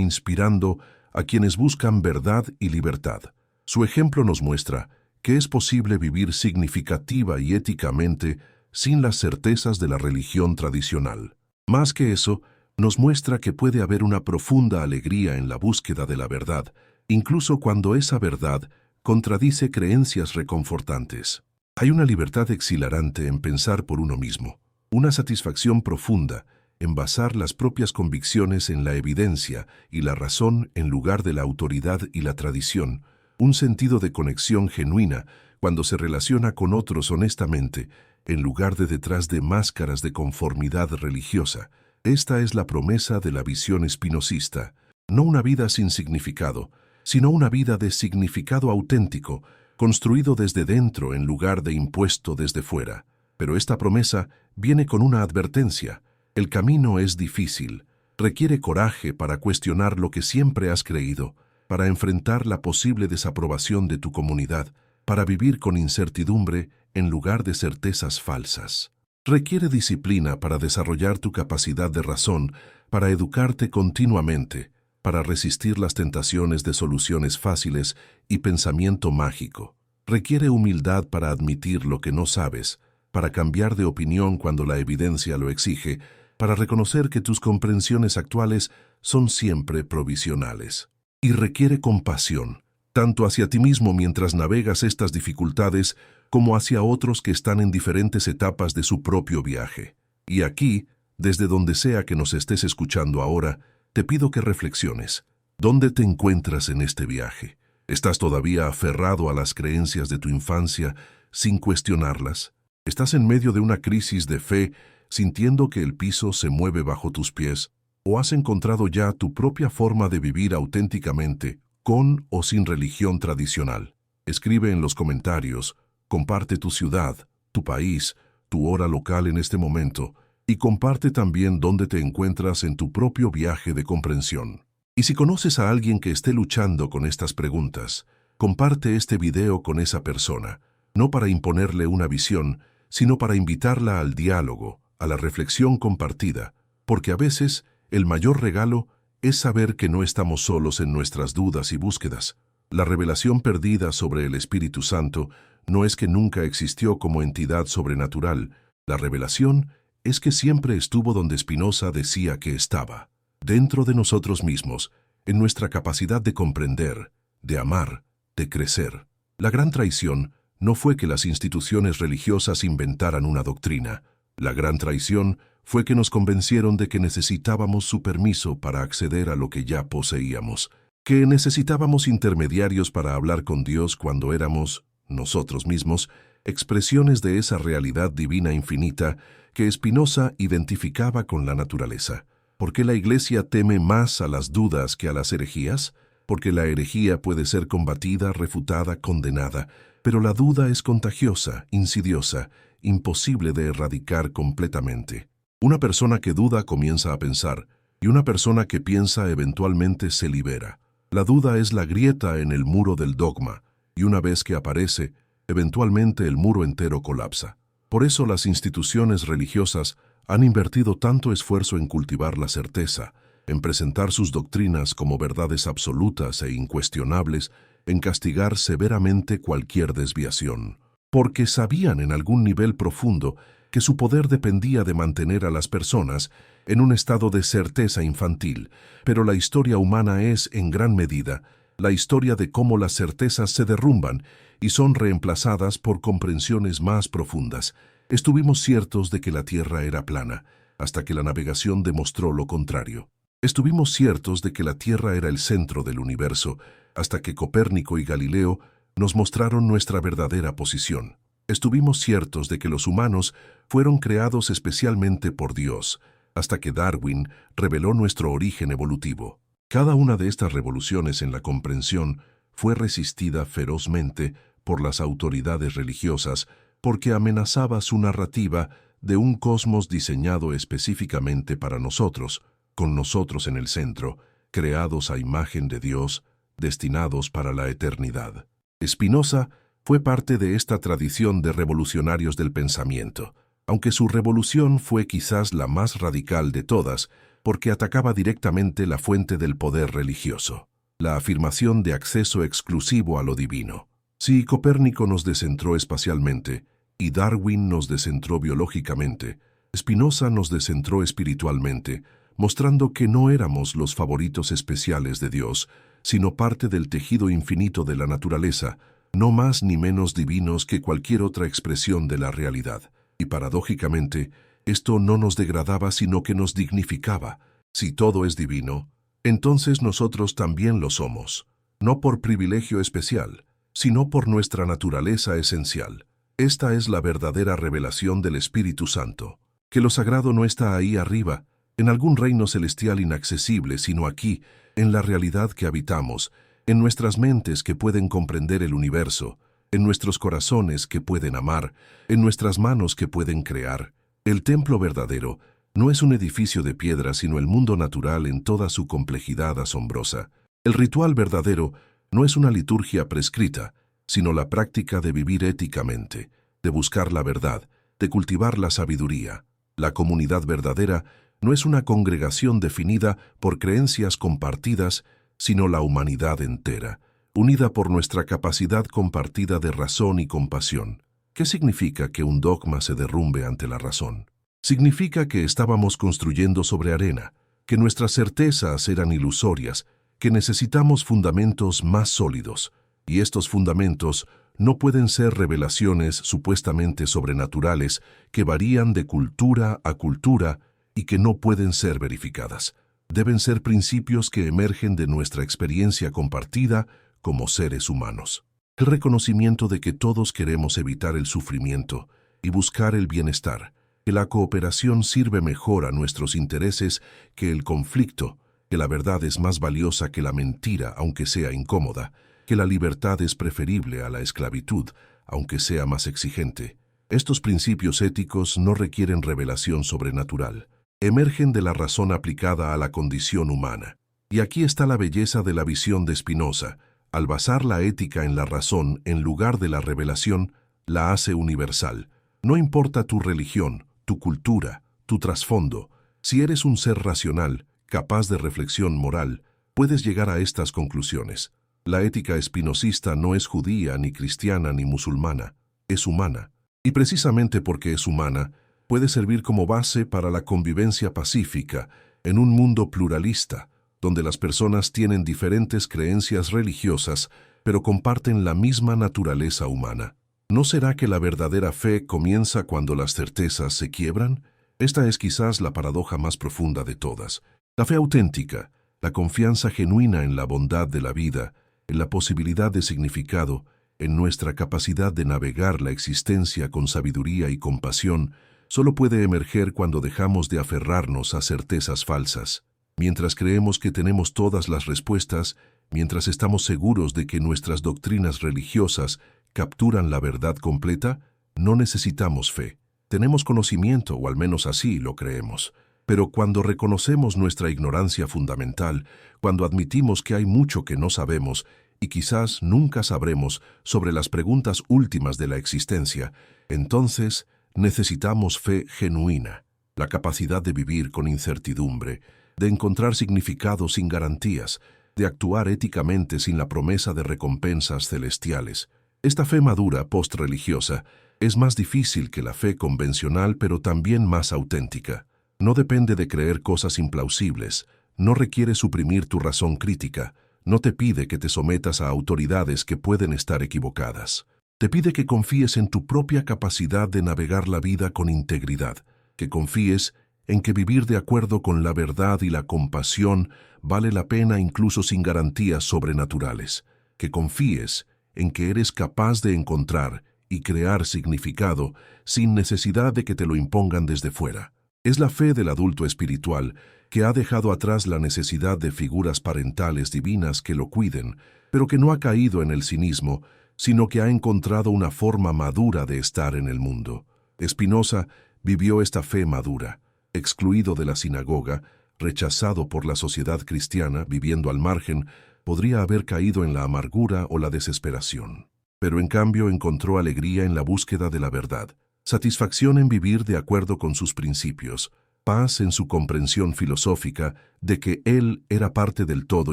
inspirando a quienes buscan verdad y libertad. Su ejemplo nos muestra que es posible vivir significativa y éticamente sin las certezas de la religión tradicional. Más que eso, nos muestra que puede haber una profunda alegría en la búsqueda de la verdad, incluso cuando esa verdad contradice creencias reconfortantes. Hay una libertad exhilarante en pensar por uno mismo, una satisfacción profunda en basar las propias convicciones en la evidencia y la razón en lugar de la autoridad y la tradición, un sentido de conexión genuina cuando se relaciona con otros honestamente, en lugar de detrás de máscaras de conformidad religiosa. Esta es la promesa de la visión espinosista, no una vida sin significado, sino una vida de significado auténtico, construido desde dentro en lugar de impuesto desde fuera. Pero esta promesa viene con una advertencia. El camino es difícil, requiere coraje para cuestionar lo que siempre has creído, para enfrentar la posible desaprobación de tu comunidad, para vivir con incertidumbre en lugar de certezas falsas. Requiere disciplina para desarrollar tu capacidad de razón, para educarte continuamente, para resistir las tentaciones de soluciones fáciles y pensamiento mágico. Requiere humildad para admitir lo que no sabes, para cambiar de opinión cuando la evidencia lo exige, para reconocer que tus comprensiones actuales son siempre provisionales. Y requiere compasión, tanto hacia ti mismo mientras navegas estas dificultades, como hacia otros que están en diferentes etapas de su propio viaje. Y aquí, desde donde sea que nos estés escuchando ahora, te pido que reflexiones. ¿Dónde te encuentras en este viaje? ¿Estás todavía aferrado a las creencias de tu infancia sin cuestionarlas? ¿Estás en medio de una crisis de fe, sintiendo que el piso se mueve bajo tus pies? ¿O has encontrado ya tu propia forma de vivir auténticamente, con o sin religión tradicional? Escribe en los comentarios, comparte tu ciudad, tu país, tu hora local en este momento, y comparte también dónde te encuentras en tu propio viaje de comprensión. Y si conoces a alguien que esté luchando con estas preguntas, comparte este video con esa persona, no para imponerle una visión, sino para invitarla al diálogo, a la reflexión compartida, porque a veces el mayor regalo es saber que no estamos solos en nuestras dudas y búsquedas. La revelación perdida sobre el Espíritu Santo no es que nunca existió como entidad sobrenatural. La revelación es que siempre estuvo donde Spinoza decía que estaba, dentro de nosotros mismos, en nuestra capacidad de comprender, de amar, de crecer. La gran traición no fue que las instituciones religiosas inventaran una doctrina. La gran traición fue que nos convencieron de que necesitábamos su permiso para acceder a lo que ya poseíamos, que necesitábamos intermediarios para hablar con Dios cuando éramos, nosotros mismos, expresiones de esa realidad divina infinita que Spinoza identificaba con la naturaleza. ¿Por qué la Iglesia teme más a las dudas que a las herejías? Porque la herejía puede ser combatida, refutada, condenada, pero la duda es contagiosa, insidiosa, imposible de erradicar completamente. Una persona que duda comienza a pensar, y una persona que piensa eventualmente se libera. La duda es la grieta en el muro del dogma, y una vez que aparece, eventualmente el muro entero colapsa. Por eso las instituciones religiosas han invertido tanto esfuerzo en cultivar la certeza, en presentar sus doctrinas como verdades absolutas e incuestionables, en castigar severamente cualquier desviación. Porque sabían en algún nivel profundo que su poder dependía de mantener a las personas en un estado de certeza infantil, pero la historia humana es, en gran medida, la historia de cómo las certezas se derrumban y son reemplazadas por comprensiones más profundas. Estuvimos ciertos de que la Tierra era plana, hasta que la navegación demostró lo contrario. Estuvimos ciertos de que la Tierra era el centro del universo, hasta que Copérnico y Galileo nos mostraron nuestra verdadera posición. Estuvimos ciertos de que los humanos fueron creados especialmente por Dios, hasta que Darwin reveló nuestro origen evolutivo. Cada una de estas revoluciones en la comprensión fue resistida ferozmente por las autoridades religiosas porque amenazaba su narrativa de un cosmos diseñado específicamente para nosotros, con nosotros en el centro, creados a imagen de Dios, destinados para la eternidad. Spinoza fue parte de esta tradición de revolucionarios del pensamiento, aunque su revolución fue quizás la más radical de todas, porque atacaba directamente la fuente del poder religioso, la afirmación de acceso exclusivo a lo divino. Si Copérnico nos descentró espacialmente y Darwin nos descentró biológicamente, Spinoza nos descentró espiritualmente, mostrando que no éramos los favoritos especiales de Dios, sino parte del tejido infinito de la naturaleza, no más ni menos divinos que cualquier otra expresión de la realidad. Y paradójicamente, esto no nos degradaba sino que nos dignificaba. Si todo es divino, entonces nosotros también lo somos, no por privilegio especial, sino por nuestra naturaleza esencial. Esta es la verdadera revelación del Espíritu Santo, que lo sagrado no está ahí arriba, en algún reino celestial inaccesible, sino aquí, en la realidad que habitamos, en nuestras mentes que pueden comprender el universo, en nuestros corazones que pueden amar, en nuestras manos que pueden crear. El templo verdadero no es un edificio de piedra, sino el mundo natural en toda su complejidad asombrosa. El ritual verdadero no es una liturgia prescrita, sino la práctica de vivir éticamente, de buscar la verdad, de cultivar la sabiduría. La comunidad verdadera no es una congregación definida por creencias compartidas, sino la humanidad entera, unida por nuestra capacidad compartida de razón y compasión. ¿Qué significa que un dogma se derrumbe ante la razón? Significa que estábamos construyendo sobre arena, que nuestras certezas eran ilusorias, que necesitamos fundamentos más sólidos, y estos fundamentos no pueden ser revelaciones supuestamente sobrenaturales que varían de cultura a cultura y que no pueden ser verificadas. Deben ser principios que emergen de nuestra experiencia compartida como seres humanos. El reconocimiento de que todos queremos evitar el sufrimiento y buscar el bienestar, que la cooperación sirve mejor a nuestros intereses que el conflicto, que la verdad es más valiosa que la mentira, aunque sea incómoda, que la libertad es preferible a la esclavitud, aunque sea más exigente. Estos principios éticos no requieren revelación sobrenatural. Emergen de la razón aplicada a la condición humana. Y aquí está la belleza de la visión de Spinoza. Al basar la ética en la razón en lugar de la revelación, la hace universal. No importa tu religión, tu cultura, tu trasfondo. Si eres un ser racional, capaz de reflexión moral, puedes llegar a estas conclusiones. La ética espinosista no es judía, ni cristiana, ni musulmana. Es humana. Y precisamente porque es humana, puede servir como base para la convivencia pacífica en un mundo pluralista, donde las personas tienen diferentes creencias religiosas, pero comparten la misma naturaleza humana. ¿No será que la verdadera fe comienza cuando las certezas se quiebran? Esta es quizás la paradoja más profunda de todas. La fe auténtica, la confianza genuina en la bondad de la vida, en la posibilidad de significado, en nuestra capacidad de navegar la existencia con sabiduría y compasión, solo puede emerger cuando dejamos de aferrarnos a certezas falsas. Mientras creemos que tenemos todas las respuestas, mientras estamos seguros de que nuestras doctrinas religiosas capturan la verdad completa, no necesitamos fe. Tenemos conocimiento, o al menos así lo creemos. Pero cuando reconocemos nuestra ignorancia fundamental, cuando admitimos que hay mucho que no sabemos y quizás nunca sabremos sobre las preguntas últimas de la existencia, entonces necesitamos fe genuina, la capacidad de vivir con incertidumbre, de encontrar significado sin garantías, de actuar éticamente sin la promesa de recompensas celestiales. Esta fe madura post-religiosa es más difícil que la fe convencional, pero también más auténtica. No depende de creer cosas implausibles, no requiere suprimir tu razón crítica, no te pide que te sometas a autoridades que pueden estar equivocadas. Te pide que confíes en tu propia capacidad de navegar la vida con integridad, que confíes en que vivir de acuerdo con la verdad y la compasión vale la pena incluso sin garantías sobrenaturales, que confíes en que eres capaz de encontrar y crear significado sin necesidad de que te lo impongan desde fuera. Es la fe del adulto espiritual que ha dejado atrás la necesidad de figuras parentales divinas que lo cuiden, pero que no ha caído en el cinismo, sino que ha encontrado una forma madura de estar en el mundo. Spinoza vivió esta fe madura, excluido de la sinagoga, rechazado por la sociedad cristiana, viviendo al margen, podría haber caído en la amargura o la desesperación. Pero en cambio encontró alegría en la búsqueda de la verdad, satisfacción en vivir de acuerdo con sus principios, paz en su comprensión filosófica de que él era parte del todo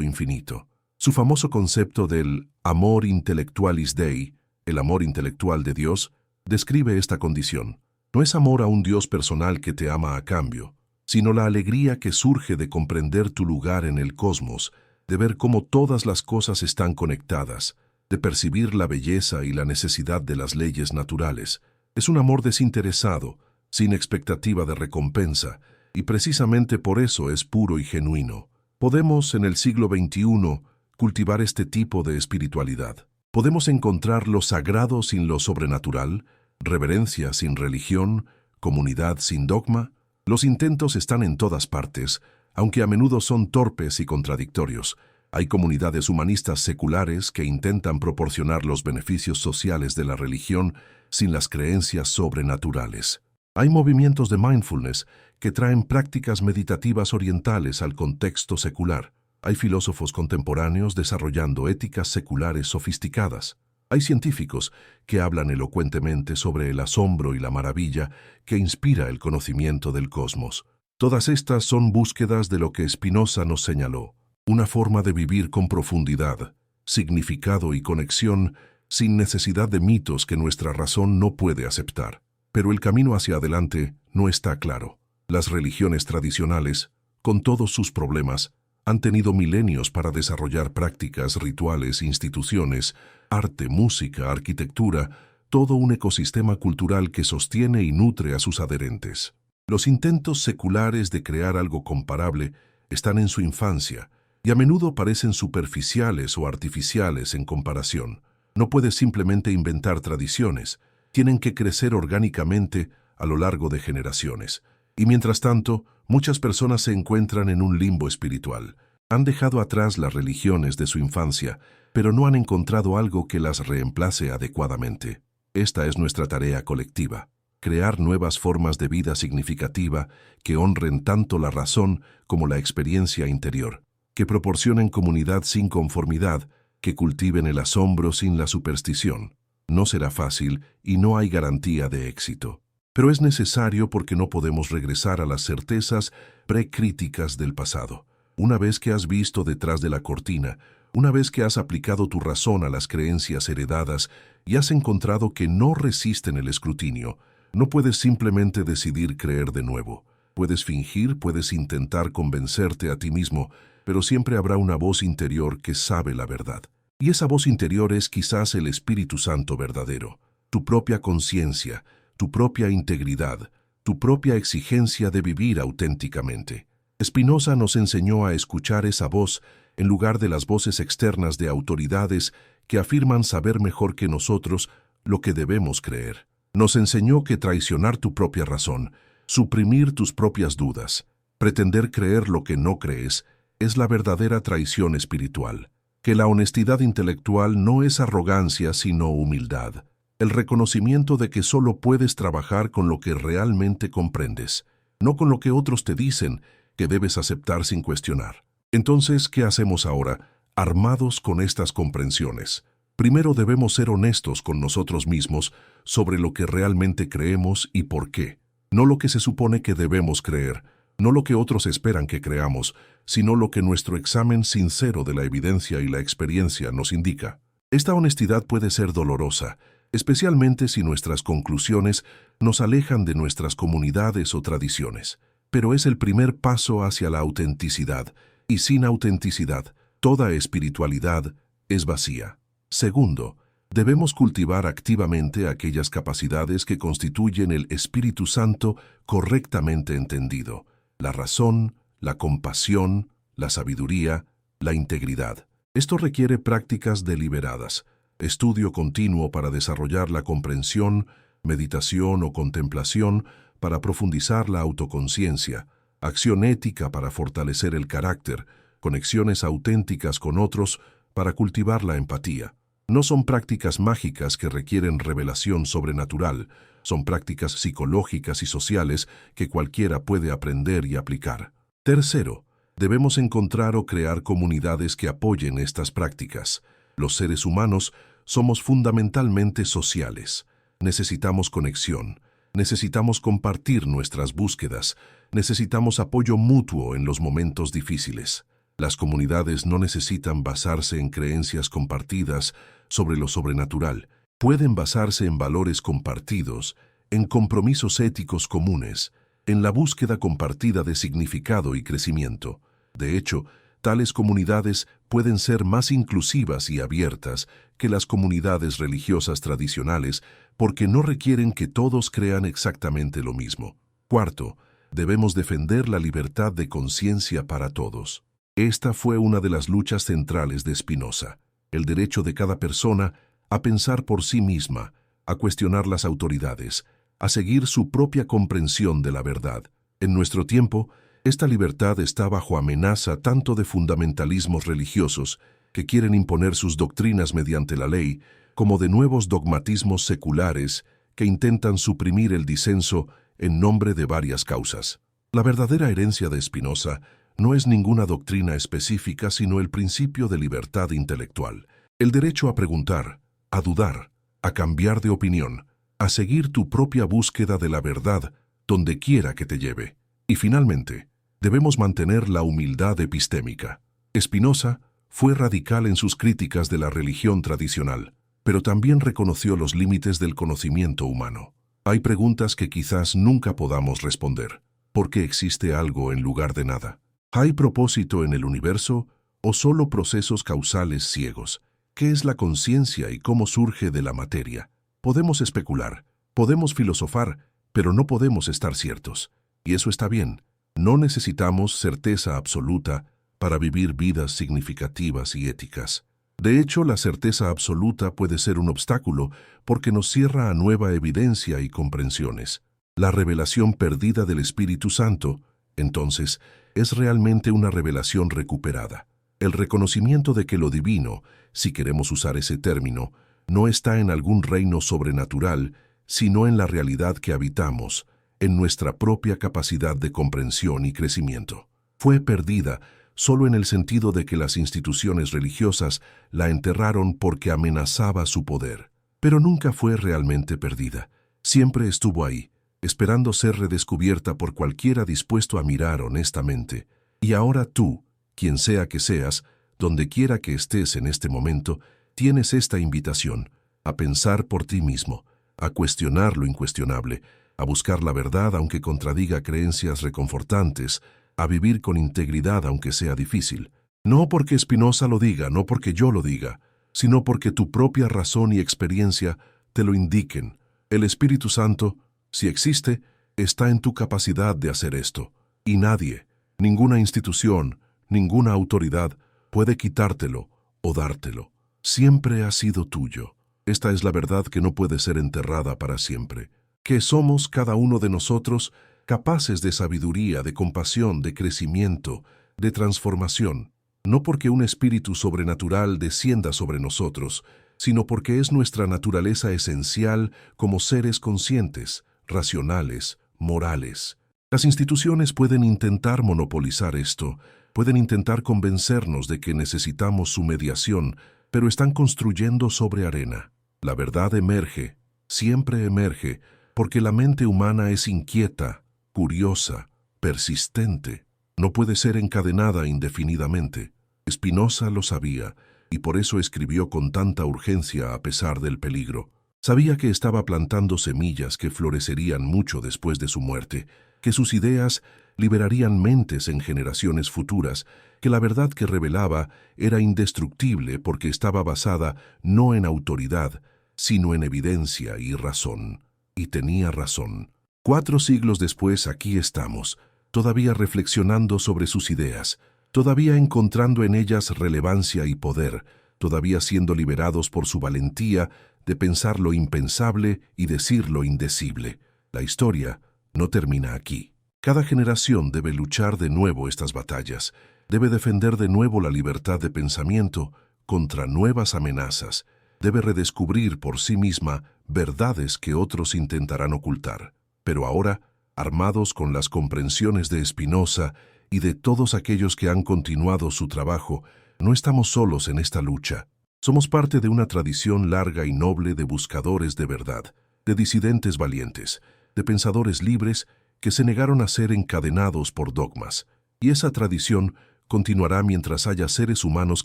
infinito. Su famoso concepto del amor intellectualis Dei, el amor intelectual de Dios, describe esta condición. No es amor a un Dios personal que te ama a cambio, sino la alegría que surge de comprender tu lugar en el cosmos, de ver cómo todas las cosas están conectadas, de percibir la belleza y la necesidad de las leyes naturales. Es un amor desinteresado, sin expectativa de recompensa, y precisamente por eso es puro y genuino. Podemos, en el siglo XXI, cultivar este tipo de espiritualidad. Podemos encontrar lo sagrado sin lo sobrenatural, reverencia sin religión, comunidad sin dogma. Los intentos están en todas partes, aunque a menudo son torpes y contradictorios. Hay comunidades humanistas seculares que intentan proporcionar los beneficios sociales de la religión sin las creencias sobrenaturales. Hay movimientos de mindfulness que traen prácticas meditativas orientales al contexto secular. Hay filósofos contemporáneos desarrollando éticas seculares sofisticadas. Hay científicos que hablan elocuentemente sobre el asombro y la maravilla que inspira el conocimiento del cosmos. Todas estas son búsquedas de lo que Spinoza nos señaló. Una forma de vivir con profundidad, significado y conexión sin necesidad de mitos que nuestra razón no puede aceptar. Pero el camino hacia adelante no está claro. Las religiones tradicionales, con todos sus problemas, han tenido milenios para desarrollar prácticas, rituales, instituciones, arte, música, arquitectura, todo un ecosistema cultural que sostiene y nutre a sus adherentes. Los intentos seculares de crear algo comparable están en su infancia, y a menudo parecen superficiales o artificiales en comparación. No puedes simplemente inventar tradiciones, tienen que crecer orgánicamente a lo largo de generaciones. Y mientras tanto, muchas personas se encuentran en un limbo espiritual. Han dejado atrás las religiones de su infancia, pero no han encontrado algo que las reemplace adecuadamente. Esta es nuestra tarea colectiva: crear nuevas formas de vida significativa que honren tanto la razón como la experiencia interior, que proporcionen comunidad sin conformidad, que cultiven el asombro sin la superstición. No será fácil y no hay garantía de éxito. Pero es necesario porque no podemos regresar a las certezas precríticas del pasado. Una vez que has visto detrás de la cortina, una vez que has aplicado tu razón a las creencias heredadas y has encontrado que no resisten el escrutinio, no puedes simplemente decidir creer de nuevo. Puedes fingir, puedes intentar convencerte a ti mismo, pero siempre habrá una voz interior que sabe la verdad. Y esa voz interior es quizás el Espíritu Santo verdadero, tu propia conciencia, tu propia integridad, tu propia exigencia de vivir auténticamente. Spinoza nos enseñó a escuchar esa voz en lugar de las voces externas de autoridades que afirman saber mejor que nosotros lo que debemos creer. Nos enseñó que traicionar tu propia razón, suprimir tus propias dudas, pretender creer lo que no crees, es la verdadera traición espiritual. Que la honestidad intelectual no es arrogancia sino humildad, el reconocimiento de que solo puedes trabajar con lo que realmente comprendes, no con lo que otros te dicen que debes aceptar sin cuestionar. Entonces, ¿qué hacemos ahora, armados con estas comprensiones? Primero debemos ser honestos con nosotros mismos sobre lo que realmente creemos y por qué. No lo que se supone que debemos creer, no lo que otros esperan que creamos, sino lo que nuestro examen sincero de la evidencia y la experiencia nos indica. Esta honestidad puede ser dolorosa, especialmente si nuestras conclusiones nos alejan de nuestras comunidades o tradiciones. Pero es el primer paso hacia la autenticidad, y sin autenticidad Toda espiritualidad es vacía. Segundo, debemos cultivar activamente aquellas capacidades que constituyen el Espíritu Santo correctamente entendido: la razón, la compasión, la sabiduría, la integridad. Esto requiere prácticas deliberadas, estudio continuo para desarrollar la comprensión, meditación o contemplación para profundizar la autoconciencia, acción ética para fortalecer el carácter, conexiones auténticas con otros para cultivar la empatía. No son prácticas mágicas que requieren revelación sobrenatural, son prácticas psicológicas y sociales que cualquiera puede aprender y aplicar. Tercero, debemos encontrar o crear comunidades que apoyen estas prácticas. Los seres humanos somos fundamentalmente sociales. Necesitamos conexión, necesitamos compartir nuestras búsquedas, necesitamos apoyo mutuo en los momentos difíciles. Las comunidades no necesitan basarse en creencias compartidas sobre lo sobrenatural. Pueden basarse en valores compartidos, en compromisos éticos comunes, en la búsqueda compartida de significado y crecimiento. De hecho, tales comunidades pueden ser más inclusivas y abiertas que las comunidades religiosas tradicionales porque no requieren que todos crean exactamente lo mismo. Cuarto, debemos defender la libertad de conciencia para todos. Esta fue una de las luchas centrales de Spinoza: el derecho de cada persona a pensar por sí misma, a cuestionar las autoridades, a seguir su propia comprensión de la verdad. En nuestro tiempo, esta libertad está bajo amenaza tanto de fundamentalismos religiosos que quieren imponer sus doctrinas mediante la ley, como de nuevos dogmatismos seculares que intentan suprimir el disenso en nombre de varias causas. La verdadera herencia de Spinoza no es ninguna doctrina específica, sino el principio de libertad intelectual, el derecho a preguntar, a dudar, a cambiar de opinión, a seguir tu propia búsqueda de la verdad donde quiera que te lleve. Y finalmente, debemos mantener la humildad epistémica. Spinoza fue radical en sus críticas de la religión tradicional, pero también reconoció los límites del conocimiento humano. Hay preguntas que quizás nunca podamos responder. ¿Por qué existe algo en lugar de nada? ¿Hay propósito en el universo o solo procesos causales ciegos? ¿Qué es la conciencia y cómo surge de la materia? Podemos especular, podemos filosofar, pero no podemos estar ciertos. Y eso está bien. No necesitamos certeza absoluta para vivir vidas significativas y éticas. De hecho, la certeza absoluta puede ser un obstáculo porque nos cierra a nueva evidencia y comprensiones. La revelación perdida del Espíritu Santo, entonces, es realmente una revelación recuperada. El reconocimiento de que lo divino, si queremos usar ese término, no está en algún reino sobrenatural, sino en la realidad que habitamos, en nuestra propia capacidad de comprensión y crecimiento. Fue perdida solo en el sentido de que las instituciones religiosas la enterraron porque amenazaba su poder. Pero nunca fue realmente perdida. Siempre estuvo ahí, esperando ser redescubierta por cualquiera dispuesto a mirar honestamente. Y ahora tú, quien sea que seas, donde quiera que estés en este momento, tienes esta invitación: a pensar por ti mismo, a cuestionar lo incuestionable, a buscar la verdad aunque contradiga creencias reconfortantes, a vivir con integridad aunque sea difícil. No porque Spinoza lo diga, no porque yo lo diga, sino porque tu propia razón y experiencia te lo indiquen. El Espíritu Santo, si existe, está en tu capacidad de hacer esto. Y nadie, ninguna institución, ninguna autoridad puede quitártelo o dártelo. Siempre ha sido tuyo. Esta es la verdad que no puede ser enterrada para siempre. Que somos cada uno de nosotros capaces de sabiduría, de compasión, de crecimiento, de transformación. No porque un espíritu sobrenatural descienda sobre nosotros, sino porque es nuestra naturaleza esencial como seres conscientes, racionales, morales. Las instituciones pueden intentar monopolizar esto, pueden intentar convencernos de que necesitamos su mediación, pero están construyendo sobre arena. La verdad emerge, siempre emerge, porque la mente humana es inquieta, curiosa, persistente. No puede ser encadenada indefinidamente. Spinoza lo sabía, y por eso escribió con tanta urgencia a pesar del peligro. Sabía que estaba plantando semillas que florecerían mucho después de su muerte, que sus ideas liberarían mentes en generaciones futuras, que la verdad que revelaba era indestructible porque estaba basada no en autoridad, sino en evidencia y razón. Y tenía razón. 4 siglos después aquí estamos, todavía reflexionando sobre sus ideas, todavía encontrando en ellas relevancia y poder, todavía siendo liberados por su valentía de pensar lo impensable y decir lo indecible. La historia no termina aquí. Cada generación debe luchar de nuevo estas batallas, debe defender de nuevo la libertad de pensamiento contra nuevas amenazas, debe redescubrir por sí misma verdades que otros intentarán ocultar. Pero ahora, armados con las comprensiones de Spinoza y de todos aquellos que han continuado su trabajo, no estamos solos en esta lucha. Somos parte de una tradición larga y noble de buscadores de verdad, de disidentes valientes, de pensadores libres que se negaron a ser encadenados por dogmas. Y esa tradición continuará mientras haya seres humanos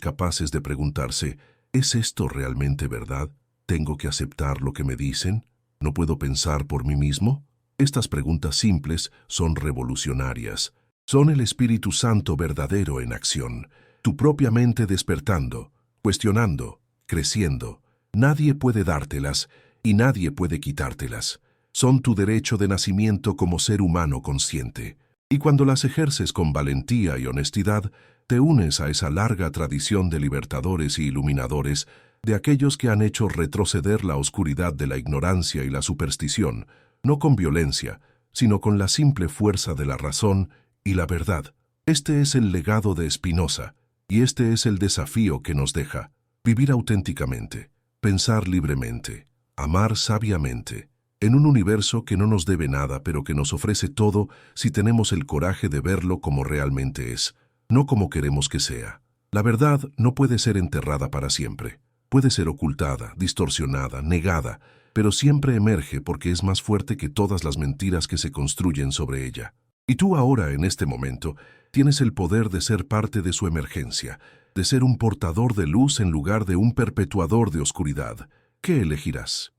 capaces de preguntarse, ¿es esto realmente verdad? ¿Tengo que aceptar lo que me dicen? ¿No puedo pensar por mí mismo? Estas preguntas simples son revolucionarias. Son el Espíritu Santo verdadero en acción, tu propia mente despertando, cuestionando, creciendo. Nadie puede dártelas y nadie puede quitártelas. Son tu derecho de nacimiento como ser humano consciente. Y cuando las ejerces con valentía y honestidad, te unes a esa larga tradición de libertadores y iluminadores, de aquellos que han hecho retroceder la oscuridad de la ignorancia y la superstición, no con violencia, sino con la simple fuerza de la razón y la verdad. Este es el legado de Spinoza, y este es el desafío que nos deja: vivir auténticamente, pensar libremente, amar sabiamente, en un universo que no nos debe nada, pero que nos ofrece todo si tenemos el coraje de verlo como realmente es, no como queremos que sea. La verdad no puede ser enterrada para siempre. Puede ser ocultada, distorsionada, negada, pero siempre emerge porque es más fuerte que todas las mentiras que se construyen sobre ella. Y tú ahora, en este momento, tienes el poder de ser parte de su emergencia, de ser un portador de luz en lugar de un perpetuador de oscuridad. ¿Qué elegirás?